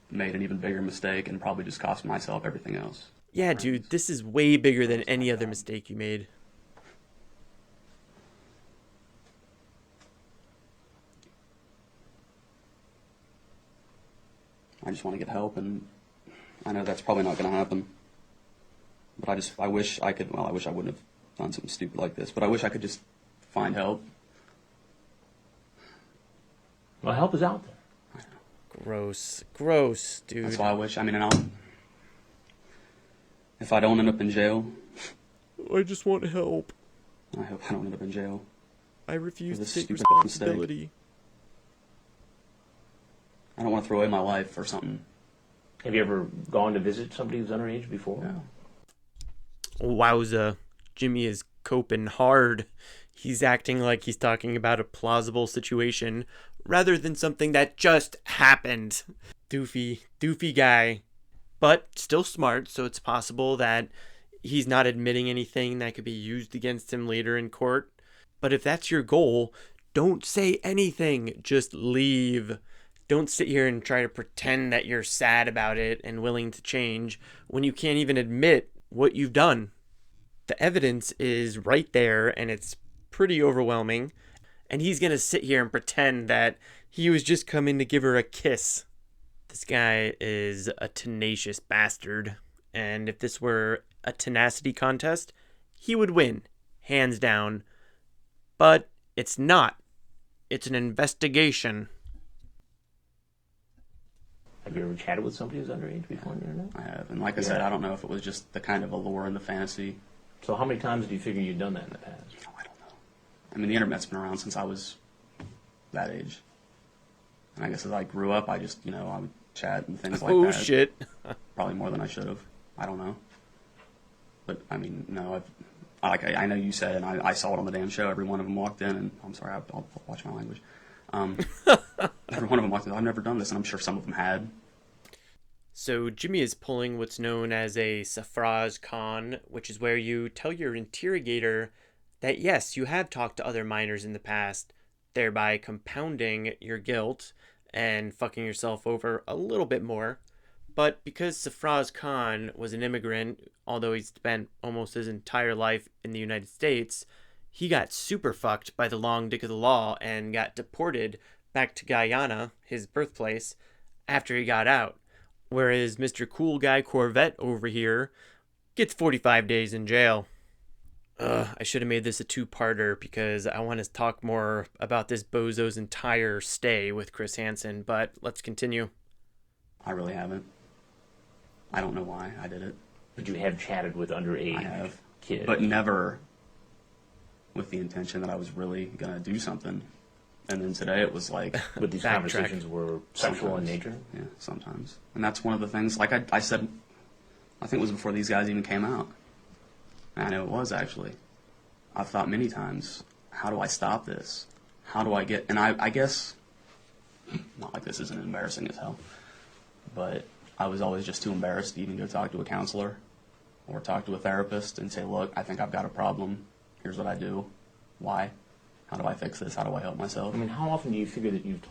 made an even bigger mistake and probably just cost myself everything else. Yeah, dude, this is way bigger than any other mistake you made. I just want to get help, and I know that's probably not going to happen. But I wish I could, well, I wish I wouldn't have done something stupid like this, but I wish I could just find help. Well, help is out there. Gross, dude. That's why I wish, if I don't end up in jail, I just want help. I hope I don't end up in jail. I refuse For to this take stupid responsibility. I don't want to throw away my life for something. Have you ever gone to visit somebody who's underage before? No. Wowza. Jimmy is coping hard. He's acting like he's talking about a plausible situation rather than something that just happened. Doofy guy. But still smart, so it's possible that he's not admitting anything that could be used against him later in court. But if that's your goal, don't say anything. Just leave. Don't sit here and try to pretend that you're sad about it and willing to change when you can't even admit what you've done. The evidence is right there, and it's pretty overwhelming. And he's going to sit here and pretend that he was just coming to give her a kiss. This guy is a tenacious bastard. And if this were a tenacity contest, he would win, hands down. But it's not. It's an investigation. Have you ever chatted with somebody who's underage before on the internet? I have. And like I said, I don't know if it was just the kind of allure and the fantasy. So how many times do you figure you've done that in the past? Oh, I don't know. I mean, the internet's been around since I was that age. And I guess as I grew up, I just, I would chat and things like that. Oh, shit. Probably more than I should have. I don't know. But, I mean, no, I know you said, and I saw it on the damn show, every one of them walked in, and I'm sorry, I'll watch my language. Every one of them walked in, I've never done this, and I'm sure some of them had. So Jimmy is pulling what's known as a Safraz Khan, which is where you tell your interrogator that yes, you have talked to other minors in the past, thereby compounding your guilt and fucking yourself over a little bit more. But because Safraz Khan was an immigrant, although he spent almost his entire life in the United States, he got super fucked by the long dick of the law and got deported back to Guyana, his birthplace, after he got out. Whereas Mr. Cool Guy Corvette over here gets 45 days in jail. I should have made this a two-parter because I want to talk more about this bozo's entire stay with Chris Hansen, but let's continue. I really haven't. I don't know why I did it. But you have chatted with underage I have. kids. But never with the intention that I was really going to do something. And then today it was like... But these Backtrack. conversations were sexual in nature? Yeah, sometimes. And that's one of the things, like I said, I think it was before these guys even came out. And I know it was, actually. I've thought many times, how do I stop this? How do I get... And I guess, not like this isn't embarrassing as hell, but I was always just too embarrassed to even go talk to a counselor or talk to a therapist and say, look, I think I've got a problem. Here's what I do. Why? How do I fix this? How do I help myself? I mean, how often do you figure that you've...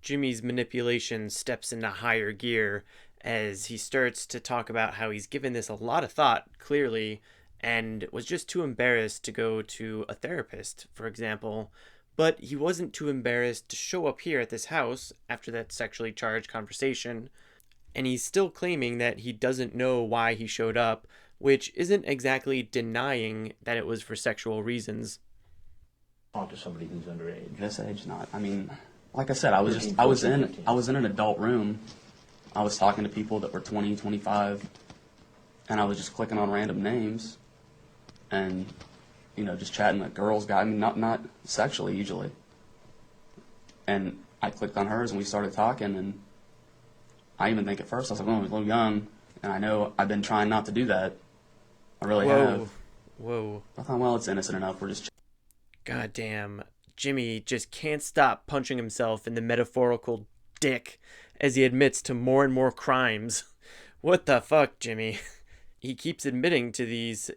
Jimmy's manipulation steps into higher gear as he starts to talk about how he's given this a lot of thought, clearly, and was just too embarrassed to go to a therapist, for example. But he wasn't too embarrassed to show up here at this house after that sexually charged conversation. And he's still claiming that he doesn't know why he showed up, which isn't exactly denying that it was for sexual reasons. Talk to somebody who's underage. This age, not. I mean, like I said, I was in an adult room. I was talking to people that were 20, 25, and I was just clicking on random names. And just chatting with girls, guy. I mean, not sexually usually. And I clicked on hers, and we started talking, and I even think at first I was like, "Oh, I'm a little young," and I know I've been trying not to do that. I really have. Whoa. I thought, well, it's innocent enough. We're just. God damn. Jimmy just can't stop punching himself in the metaphorical dick as he admits to more and more crimes. What the fuck, Jimmy? He keeps admitting to these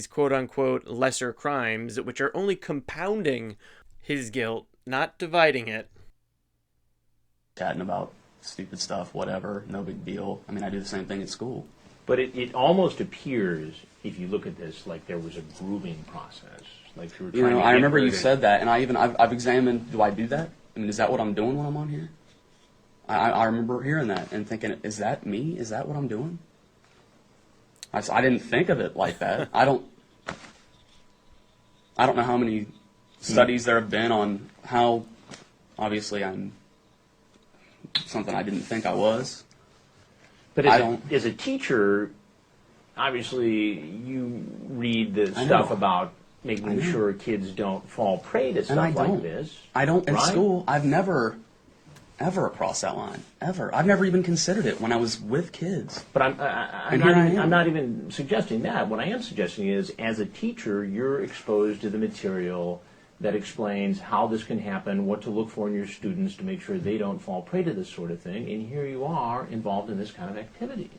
quote unquote lesser crimes, which are only compounding his guilt, not dividing it. Chatting about stupid stuff, whatever, no big deal. I mean, I do the same thing at school. But it almost appears, if you look at this, like there was a grooming process. Like you were trying to I remember you said that, and I've examined, do I do that? I mean, is that what I'm doing when I'm on here? I remember hearing that and thinking, is that me? Is that what I'm doing? I didn't think of it like that. I don't know how many studies there have been on how, obviously, I'm something I didn't think I was. But as a teacher, obviously, you read the stuff about making sure kids don't fall prey to stuff like this. I don't. In right? school, I've never, ever crossed that line. Ever. I've never even considered it when I was with kids. But I'm not even suggesting that. What I am suggesting is, as a teacher, you're exposed to the material that explains how this can happen, what to look for in your students to make sure they don't fall prey to this sort of thing, and here you are involved in this kind of activity.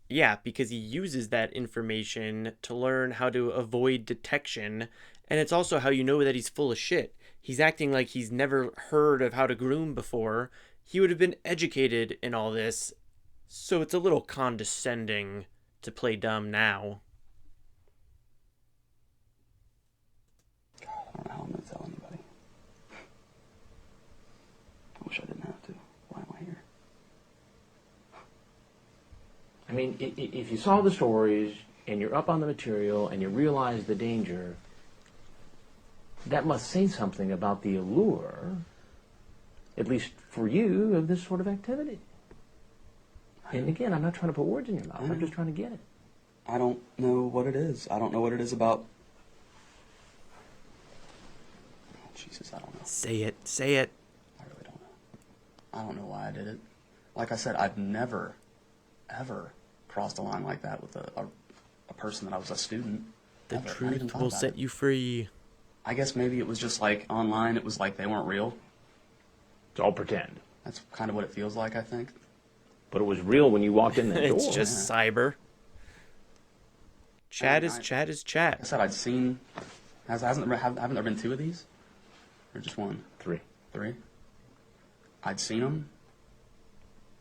Yeah, because he uses that information to learn how to avoid detection, and it's also how you know that he's full of shit. He's acting like he's never heard of how to groom before. He would have been educated in all this, so it's a little condescending to play dumb now. I don't know how I'm going to tell anybody. I wish I didn't have to. Why am I here? I mean, if you saw the stories and you're up on the material and you realize the danger, that must say something about the allure, at least for you, of this sort of activity. And again, I'm not trying to put words in your mouth. I'm just trying to get it. I don't know what it is. I don't know what it is about. Oh, Jesus, I don't know. Say it. I really don't know. I don't know why I did it. Like I said, I've never, ever crossed a line like that with a person that I was a student. The Never. truth will set you free. I guess maybe it was just like online, it was like they weren't real. It's all pretend. That's kind of what it feels like, I think. But it was real when you walked in the door. It's just cyber. Chat is chat. Like I said, I'd seen. Haven't there been two of these? Or just one? Three. I'd seen them.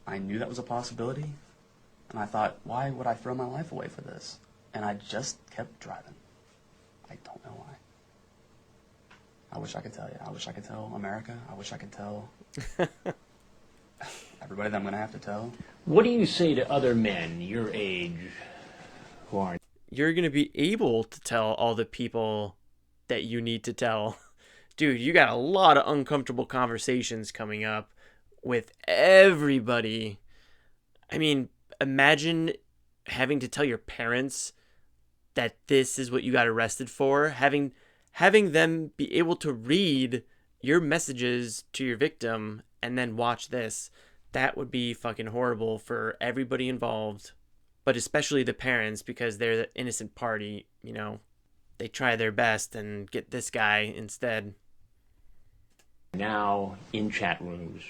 I knew that was a possibility. And I thought, why would I throw my life away for this? And I just kept driving. I don't know why. I wish I could tell you. I wish I could tell America. I wish I could tell everybody that I'm going to have to tell. What do you say to other men your age who are... You're going to be able to tell all the people that you need to tell. Dude, you got a lot of uncomfortable conversations coming up with everybody. I mean, imagine having to tell your parents that this is what you got arrested for, having them be able to read your messages to your victim and then watch this. That would be fucking horrible for everybody involved, but especially the parents, because they're the innocent party, you know. They try their best and get this guy instead. Now in chat rooms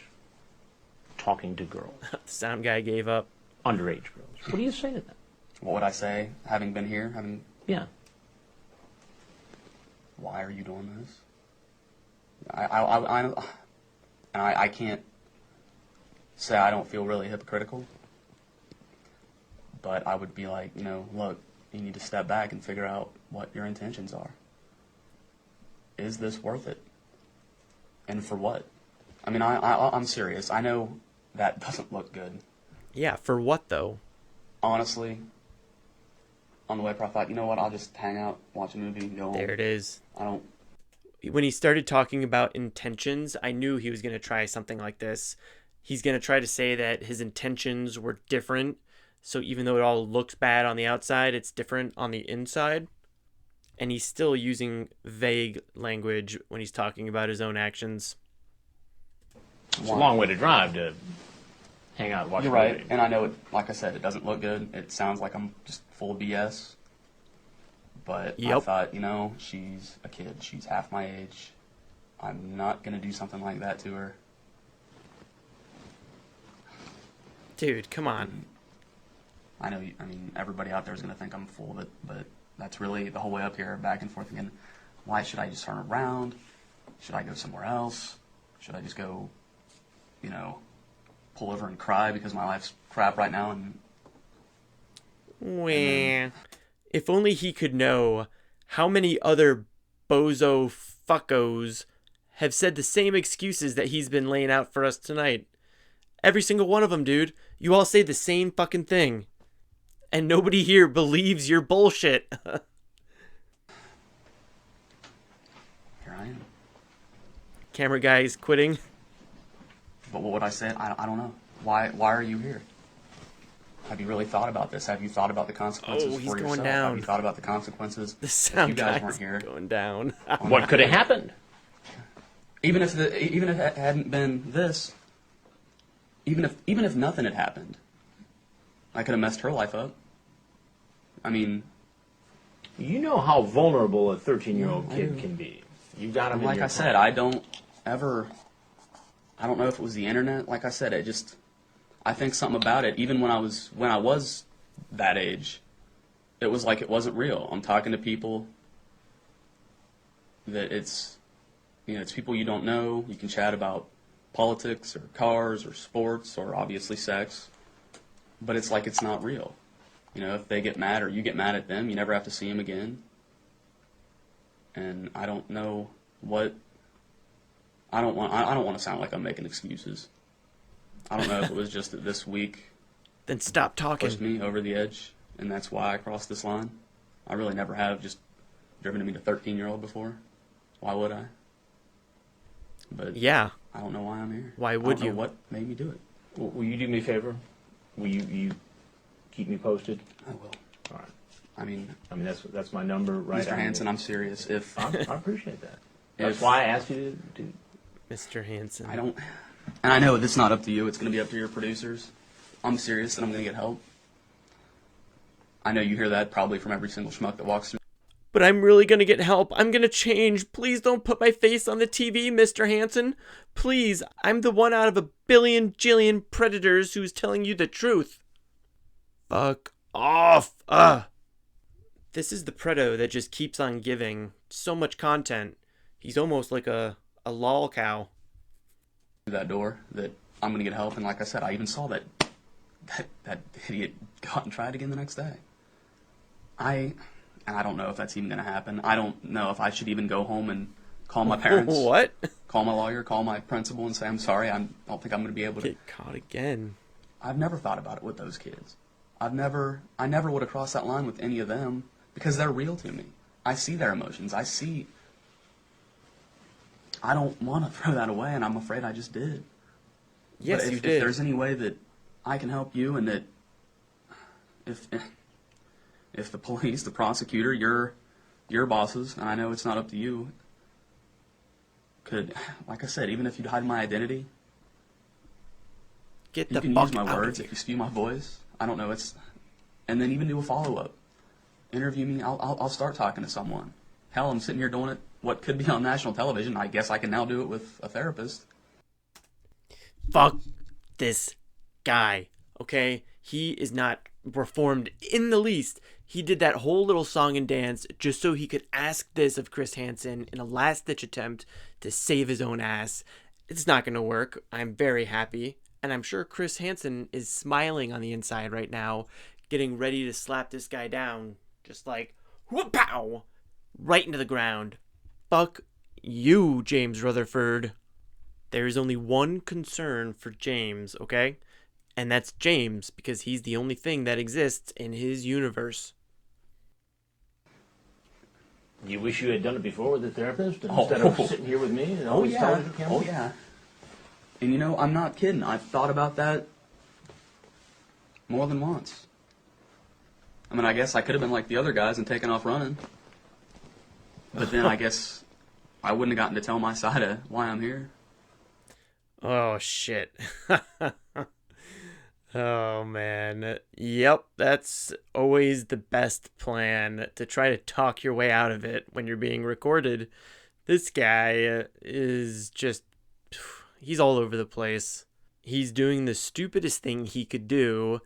talking to girls. The sound guy gave up. Underage girls. What do you say to them? What would I say, having been here? Yeah. Why are you doing this? I can't say I don't feel really hypocritical, but I would be like, look, you need to step back and figure out what your intentions are. Is this worth it? And for what? I mean, I'm serious. I know that doesn't look good. Yeah, for what though? Honestly, on the way up, I thought, you know what, I'll just hang out, watch a movie, go home. There it is. I don't... When he started talking about intentions, I knew he was going to try something like this. He's going to try to say that his intentions were different So even though it all looks bad on the outside, it's different on the inside. And he's still using vague language when he's talking about his own actions. It's a long way to drive to hang out and watch a You're movie. right, and I know it. Like I said, it doesn't look good. It sounds like I'm just full of BS. But I thought, she's a kid. She's half my age. I'm not gonna do something like that to her. Dude, come on. I know. Everybody out there is gonna think I'm full of it, but that's really the whole way up here, back and forth again. Why should I just turn around? Should I go somewhere else? Should I just go, pull over and cry because my life's crap right now? If only he could know how many other bozo fuckos have said the same excuses that he's been laying out for us tonight. Every single one of them, dude. You all say the same fucking thing. And nobody here believes your bullshit. Here I am. Camera guy is quitting. But what would I say? I don't know. Why are you here? Have you really thought about this? Have you thought about the consequences Oh, he's for going yourself? down. Have you thought about the consequences The if sound you guys guy's weren't here? going down. What could have happened? Even if it hadn't been this, even if nothing had happened, I could have messed her life up. I mean, You know how vulnerable a 13-year-old Yeah, I kid do. can be. You got him in like your I said, I don't know if it was the internet. Like I said, I think something about it. Even when I was that age, it was like it wasn't real. I'm talking to people that it's people you don't know. You can chat about politics or cars or sports or obviously sex, but it's like it's not real. If they get mad or you get mad at them, you never have to see them again. And I don't know what. I don't want to sound like I'm making excuses. I don't know if it was just that this week Then stop pushed talking. me over the edge, and that's why I crossed this line. I really never have just driven to meet a 13-year-old before. Why would I? But Yeah. I don't know why I'm here. Why I would don't know you? what made me do it? Will you do me a favor? Will you keep me posted? I will. All right. I mean, That's my number, right? Mr. Hansen, I'm serious. If I appreciate that. That's If- why I asked you to. Mr. Hansen. I don't, and I know it's not up to you. It's going to be up to your producers. I'm serious, and I'm going to get help. I know you hear that probably from every single schmuck that walks through. But I'm really gonna get help. I'm gonna change. Please don't put my face on the TV, Mr. Hansen. Please, I'm the one out of a billion jillion predators who's telling you the truth. Fuck off. This is the Predo that just keeps on giving so much content. He's almost like a lol cow. That door that I'm going to get help, and like I said, I even saw that idiot go out and try it again the next day. I don't know if that's even going to happen. I don't know if I should even go home and call my parents. What? Call my lawyer, call my principal, and say, I'm sorry, I don't think I'm going to be able to. Get caught again. I've never thought about it with those kids. I never would have crossed that line with any of them because they're real to me. I see their emotions. I don't want to throw that away, and I'm afraid I just did. Yes, But you if did. there's any way that I can help you, and that if the police, the prosecutor, your bosses, and I know it's not up to you, could, like I said, even if you'd hide my identity, Get you the can fuck use my out words of if here. you spew my voice. I don't know. And then even do a follow-up. Interview me. I'll start talking to someone. Hell, I'm sitting here doing it. What could be on national television. I guess I can now do it with a therapist. Fuck this guy, okay? He is not reformed in the least. He did that whole little song and dance just so he could ask this of Chris Hansen in a last-ditch attempt to save his own ass. It's not going to work. I'm very happy. And I'm sure Chris Hansen is smiling on the inside right now, getting ready to slap this guy down. Just like, whoop-pow! Right into the ground. Fuck you, James Rutherford. There is only one concern for James, okay? And that's James, because he's the only thing that exists in his universe. You wish you had done it before with the therapist instead of sitting here with me and always telling the camera? Oh, yeah. And I'm not kidding. I've thought about that more than once. I mean, I guess I could have been like the other guys and taken off running. But then I guess I wouldn't have gotten to tell my side of why I'm here. Oh, shit. Oh, man. Yep, that's always the best plan, to try to talk your way out of it when you're being recorded. This guy is just... he's all over the place. He's doing the stupidest thing he could do,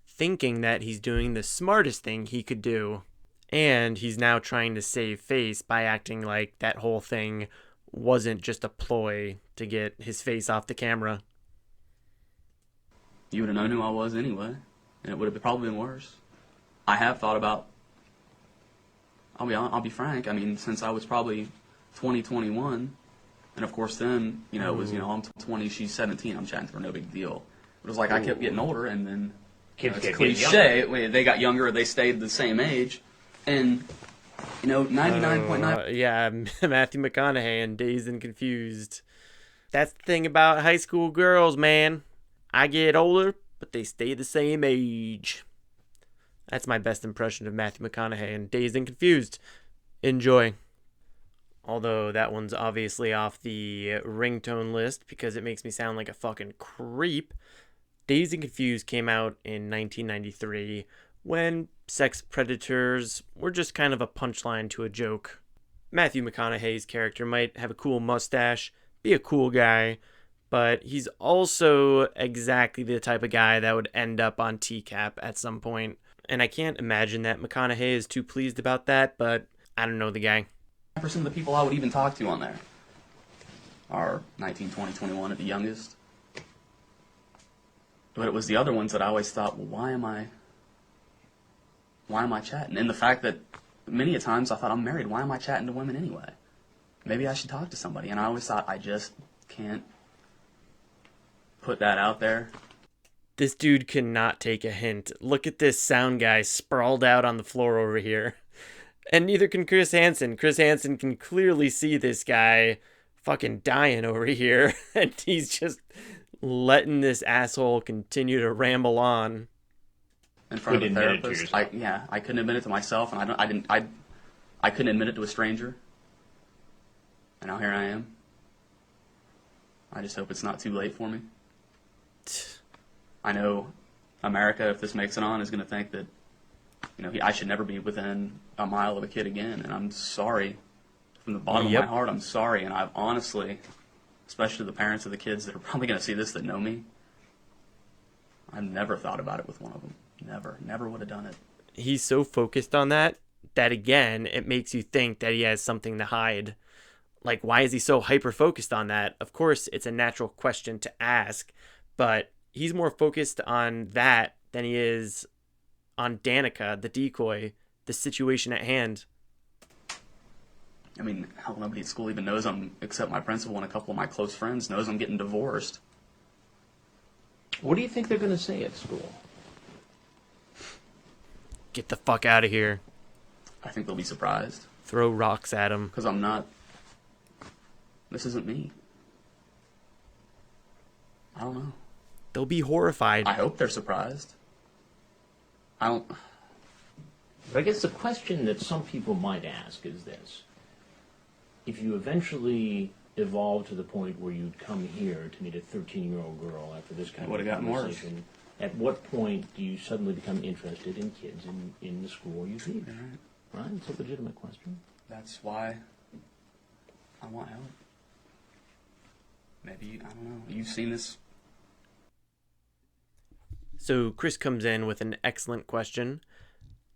thinking that he's doing the smartest thing he could do. And he's now trying to save face by acting like that whole thing wasn't just a ploy to get his face off the camera. You would have known who I was anyway, and it would have probably been worse. I have thought about, I'll be frank, I mean, since I was probably 20, 21, and of course then, you know, it was, you know, I'm 20, she's 17, I'm chatting to her, no big deal. It was like I kept getting older, and then, Kids it's get cliche, they got younger, or they stayed the same age, and, you know, 99.9... Yeah, Matthew McConaughey and Dazed and Confused. That's the thing about high school girls, man. I get older, but they stay the same age. That's my best impression of Matthew McConaughey and Dazed and Confused. Enjoy. Although that one's obviously off the ringtone list because it makes me sound like a fucking creep. Dazed and Confused came out in 1993 when sex predators were just kind of a punchline to a joke. Matthew McConaughey's character might have a cool mustache, be a cool guy, but he's also exactly the type of guy that would end up on TCAP at some point. And I can't imagine that McConaughey is too pleased about that, but I don't know the guy. 9% of the people I would even talk to on there are 19, 20, 21 at the youngest. But it was the other ones that I always thought, well, why am I chatting? And the fact that many a times I thought, I'm married, why am I chatting to women anyway? Maybe I should talk to somebody. And I always thought, I just can't put that out there. This dude cannot take a hint. Look at this sound guy sprawled out on the floor over here. And neither can Chris Hansen. Chris Hansen can clearly see this guy fucking dying over here. And he's just letting this asshole continue to ramble on. In front of a therapist. I couldn't admit it to myself, and I couldn't admit it to a stranger. And now here I am. I just hope it's not too late for me. I know America, if this makes it on, is going to think that, you know, I should never be within a mile of a kid again. And I'm sorry. From the bottom of my heart, I'm sorry. And I've honestly, especially the parents of the kids that are probably going to see this that know me, I've never thought about it with one of them. Never would have done it. He's so focused on that again, it makes you think that he has something to hide. Like, why is he so hyper-focused on that? Of course, it's a natural question to ask, but he's more focused on that than he is on Danica, the decoy, the situation at hand. I mean, hell, nobody at school even knows except my principal and a couple of my close friends knows I'm getting divorced. What do you think they're going to say at school? Get the fuck out of here. I think they'll be surprised. Throw rocks at him. Because I'm not... This isn't me. I don't know. They'll be horrified. I hope they're surprised. But I guess the question that some people might ask is this. If you eventually evolve to the point where you'd come here to meet a 13-year-old girl after this kind of conversation, at what point do you suddenly become interested in kids in the school you teach? Right? It's a legitimate question. That's why I want help. Maybe, I don't know, you've seen this. So Chris comes in with an excellent question,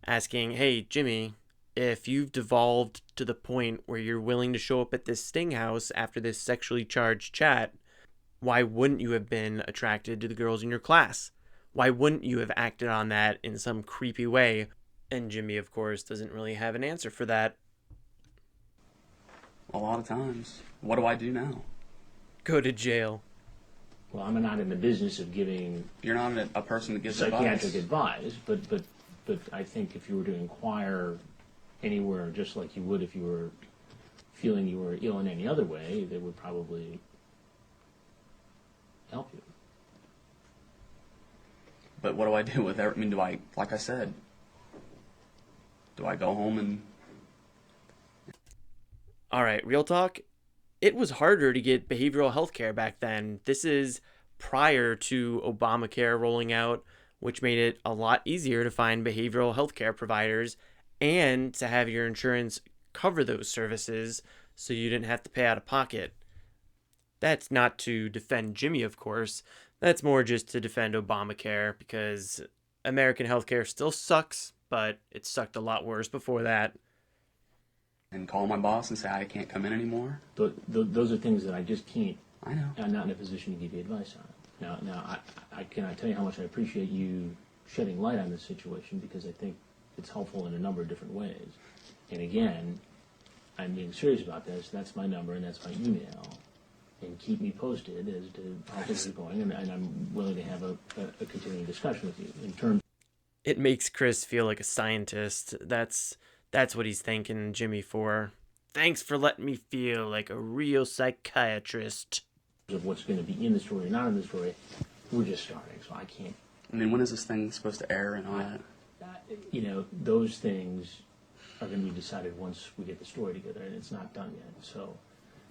asking, hey, Jimmy, if you've devolved to the point where you're willing to show up at this sting house after this sexually charged chat, why wouldn't you have been attracted to the girls in your class? Why wouldn't you have acted on that in some creepy way? And Jimmy, of course, doesn't really have an answer for that. A lot of times. What do I do now? Go to jail. Well, I'm not in the business of giving... You're not a person that gives psychiatric advice, but I think if you were to inquire anywhere, just like you would if you were feeling you were ill in any other way, they would probably help you. But what do I do with that? I mean, do I, like I said, Do I go home and... All right, real talk. It was harder to get behavioral health care back then. This is prior to Obamacare rolling out, which made it a lot easier to find behavioral health care providers and to have your insurance cover those services so you didn't have to pay out of pocket. That's not to defend Jimmy, of course. That's more just to defend Obamacare because American healthcare still sucks, but it sucked a lot worse before that. And call my boss and say I can't come in anymore? Those are things that I just can't. I know. I'm not in a position to give you advice on. Now, I cannot tell you how much I appreciate you shedding light on this situation because I think it's helpful in a number of different ways. And again, I'm being serious about this. That's my number and that's my email. And keep me posted as to how things are going. And I'm willing to have a continuing discussion with you in terms. It makes Chris feel like a scientist. That's what he's thanking Jimmy for. Thanks for letting me feel like a real psychiatrist. Of what's going to be in the story or not in the story, we're just starting, so I can't. I mean, when is this thing supposed to air and all that? Those things are going to be decided once we get the story together, and it's not done yet. So,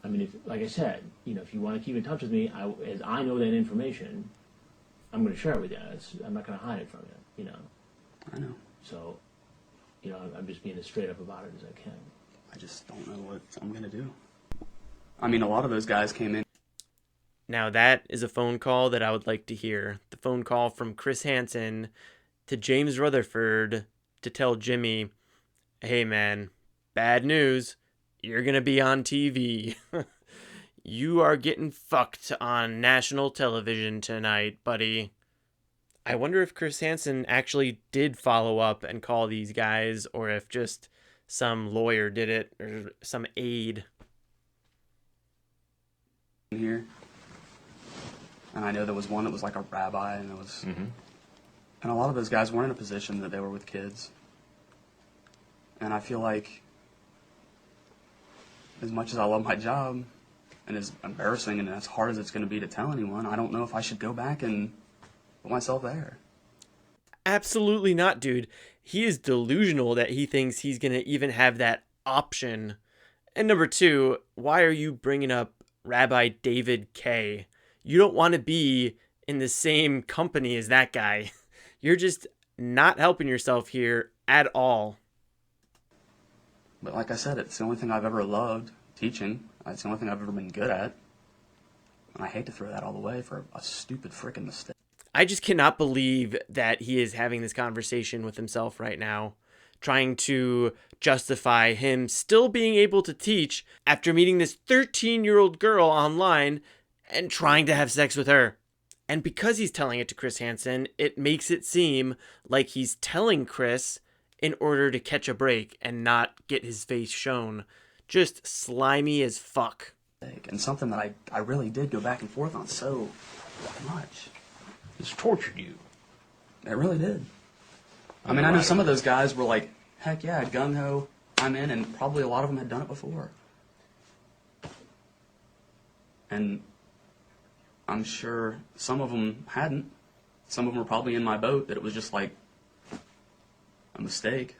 I mean, like I said, if you want to keep in touch with me, as I know that information, I'm going to share it with you. I'm not going to hide it from you. I know. So, I'm just being as straight up about it as I can. I just don't know what I'm going to do. I mean, a lot of those guys came in. Now that is a phone call that I would like to hear. The phone call from Chris Hansen to James Rutherford to tell Jimmy, hey man, bad news, you're going to be on TV. You are getting fucked on national television tonight, buddy. I wonder if Chris Hansen actually did follow up and call these guys or if just some lawyer did it or some aide. Here. And I know there was one that was like a rabbi, and there was, and a lot of those guys weren't in a position that they were with kids. And I feel like, as much as I love my job, and as embarrassing and as hard as it's going to be to tell anyone, I don't know if I should go back and put myself there. Absolutely not, dude. He is delusional that he thinks he's going to even have that option. And number two, why are you bringing up Rabbi David K? You don't want to be in the same company as that guy. You're just not helping yourself here at all. But like I said, it's the only thing I've ever loved, teaching. It's the only thing I've ever been good at. And I hate to throw that all away for a stupid frickin' mistake. I just cannot believe that he is having this conversation with himself right now, trying to justify him still being able to teach after meeting this 13-year-old girl online and trying to have sex with her. And because he's telling it to Chris Hansen, it makes it seem like he's telling Chris in order to catch a break and not get his face shown. Just slimy as fuck. And something that I really did go back and forth on so much. It's tortured you. It really did. I mean, I know some of those guys were like, heck yeah, gung-ho, I'm in, and probably a lot of them had done it before. And I'm sure some of them hadn't. Some of them were probably in my boat, that it was just like a mistake.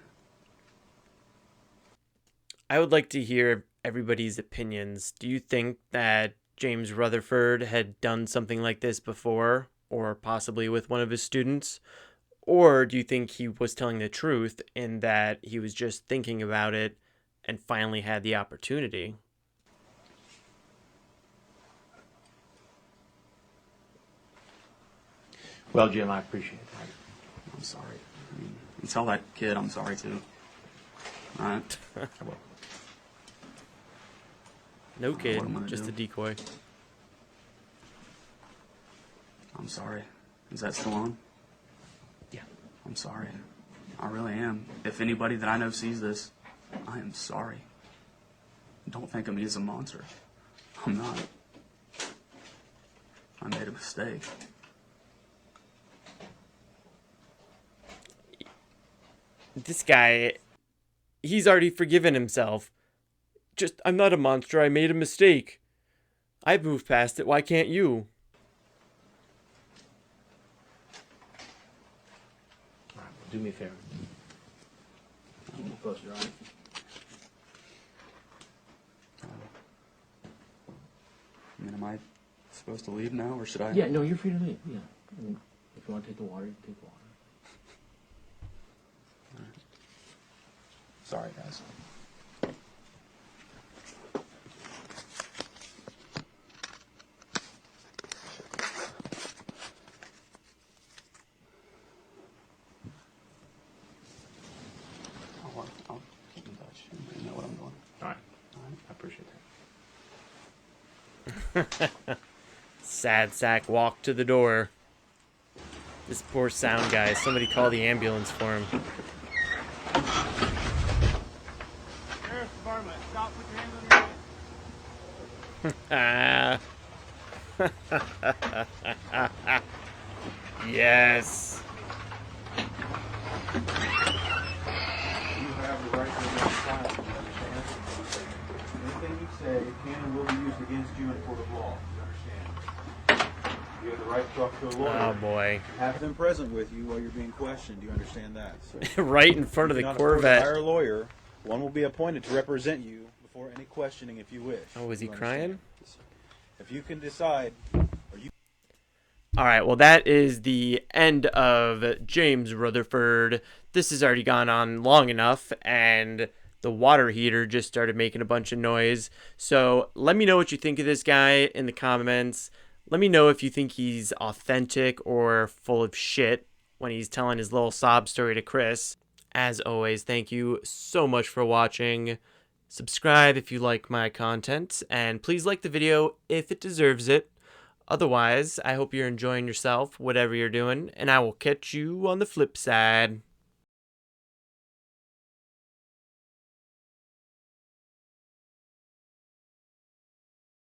I would like to hear everybody's opinions. Do you think that James Rutherford had done something like this before, or possibly with one of his students? Or do you think he was telling the truth in that he was just thinking about it and finally had the opportunity? Well, Jim, I appreciate that. I'm sorry. I mean, you tell that kid I'm sorry too. All right? I will. No kid, what I'm gonna just do. a decoy. I'm sorry. Is that still on? Yeah. I'm sorry. I really am. If anybody that I know sees this, I am sorry. Don't think of me as a monster. I'm not. I made a mistake. This guy, he's already forgiven himself. I'm not a monster. I made a mistake. I've moved past it. Why can't you? All right, well, do me a favor. Close your eyes. Am I supposed to leave now, or should I? Yeah, no, you're free to leave. Yeah. I mean, if you want to take the water, you can take the water. Sorry, guys. I'll keep in touch. You know what I'm doing. All right. All right. I appreciate that. Sad sack walked to the door. This poor sound guy. Somebody call the ambulance for him. Sheriff's Department, stop, put your hands on your head. Yes. You have the right to remain silent, you understand? Anything you say can and will be used against you in a court of law, you understand? You have the right to talk to a lawyer. Oh boy. Have them present with you while you're being questioned, do you understand that? Right in front of If the you cannot afford to Corvette. hire a lawyer, one will be appointed to represent you before any questioning if you wish. Oh, was he You understand? crying? If you can decide, All right, well, that is the end of James Rutherford. This has already gone on long enough, and the water heater just started making a bunch of noise. So let me know what you think of this guy in the comments. Let me know if you think he's authentic or full of shit when he's telling his little sob story to Chris. As always, thank you so much for watching. Subscribe if you like my content, and please like the video if it deserves it. Otherwise, I hope you're enjoying yourself, whatever you're doing, and I will catch you on the flip side.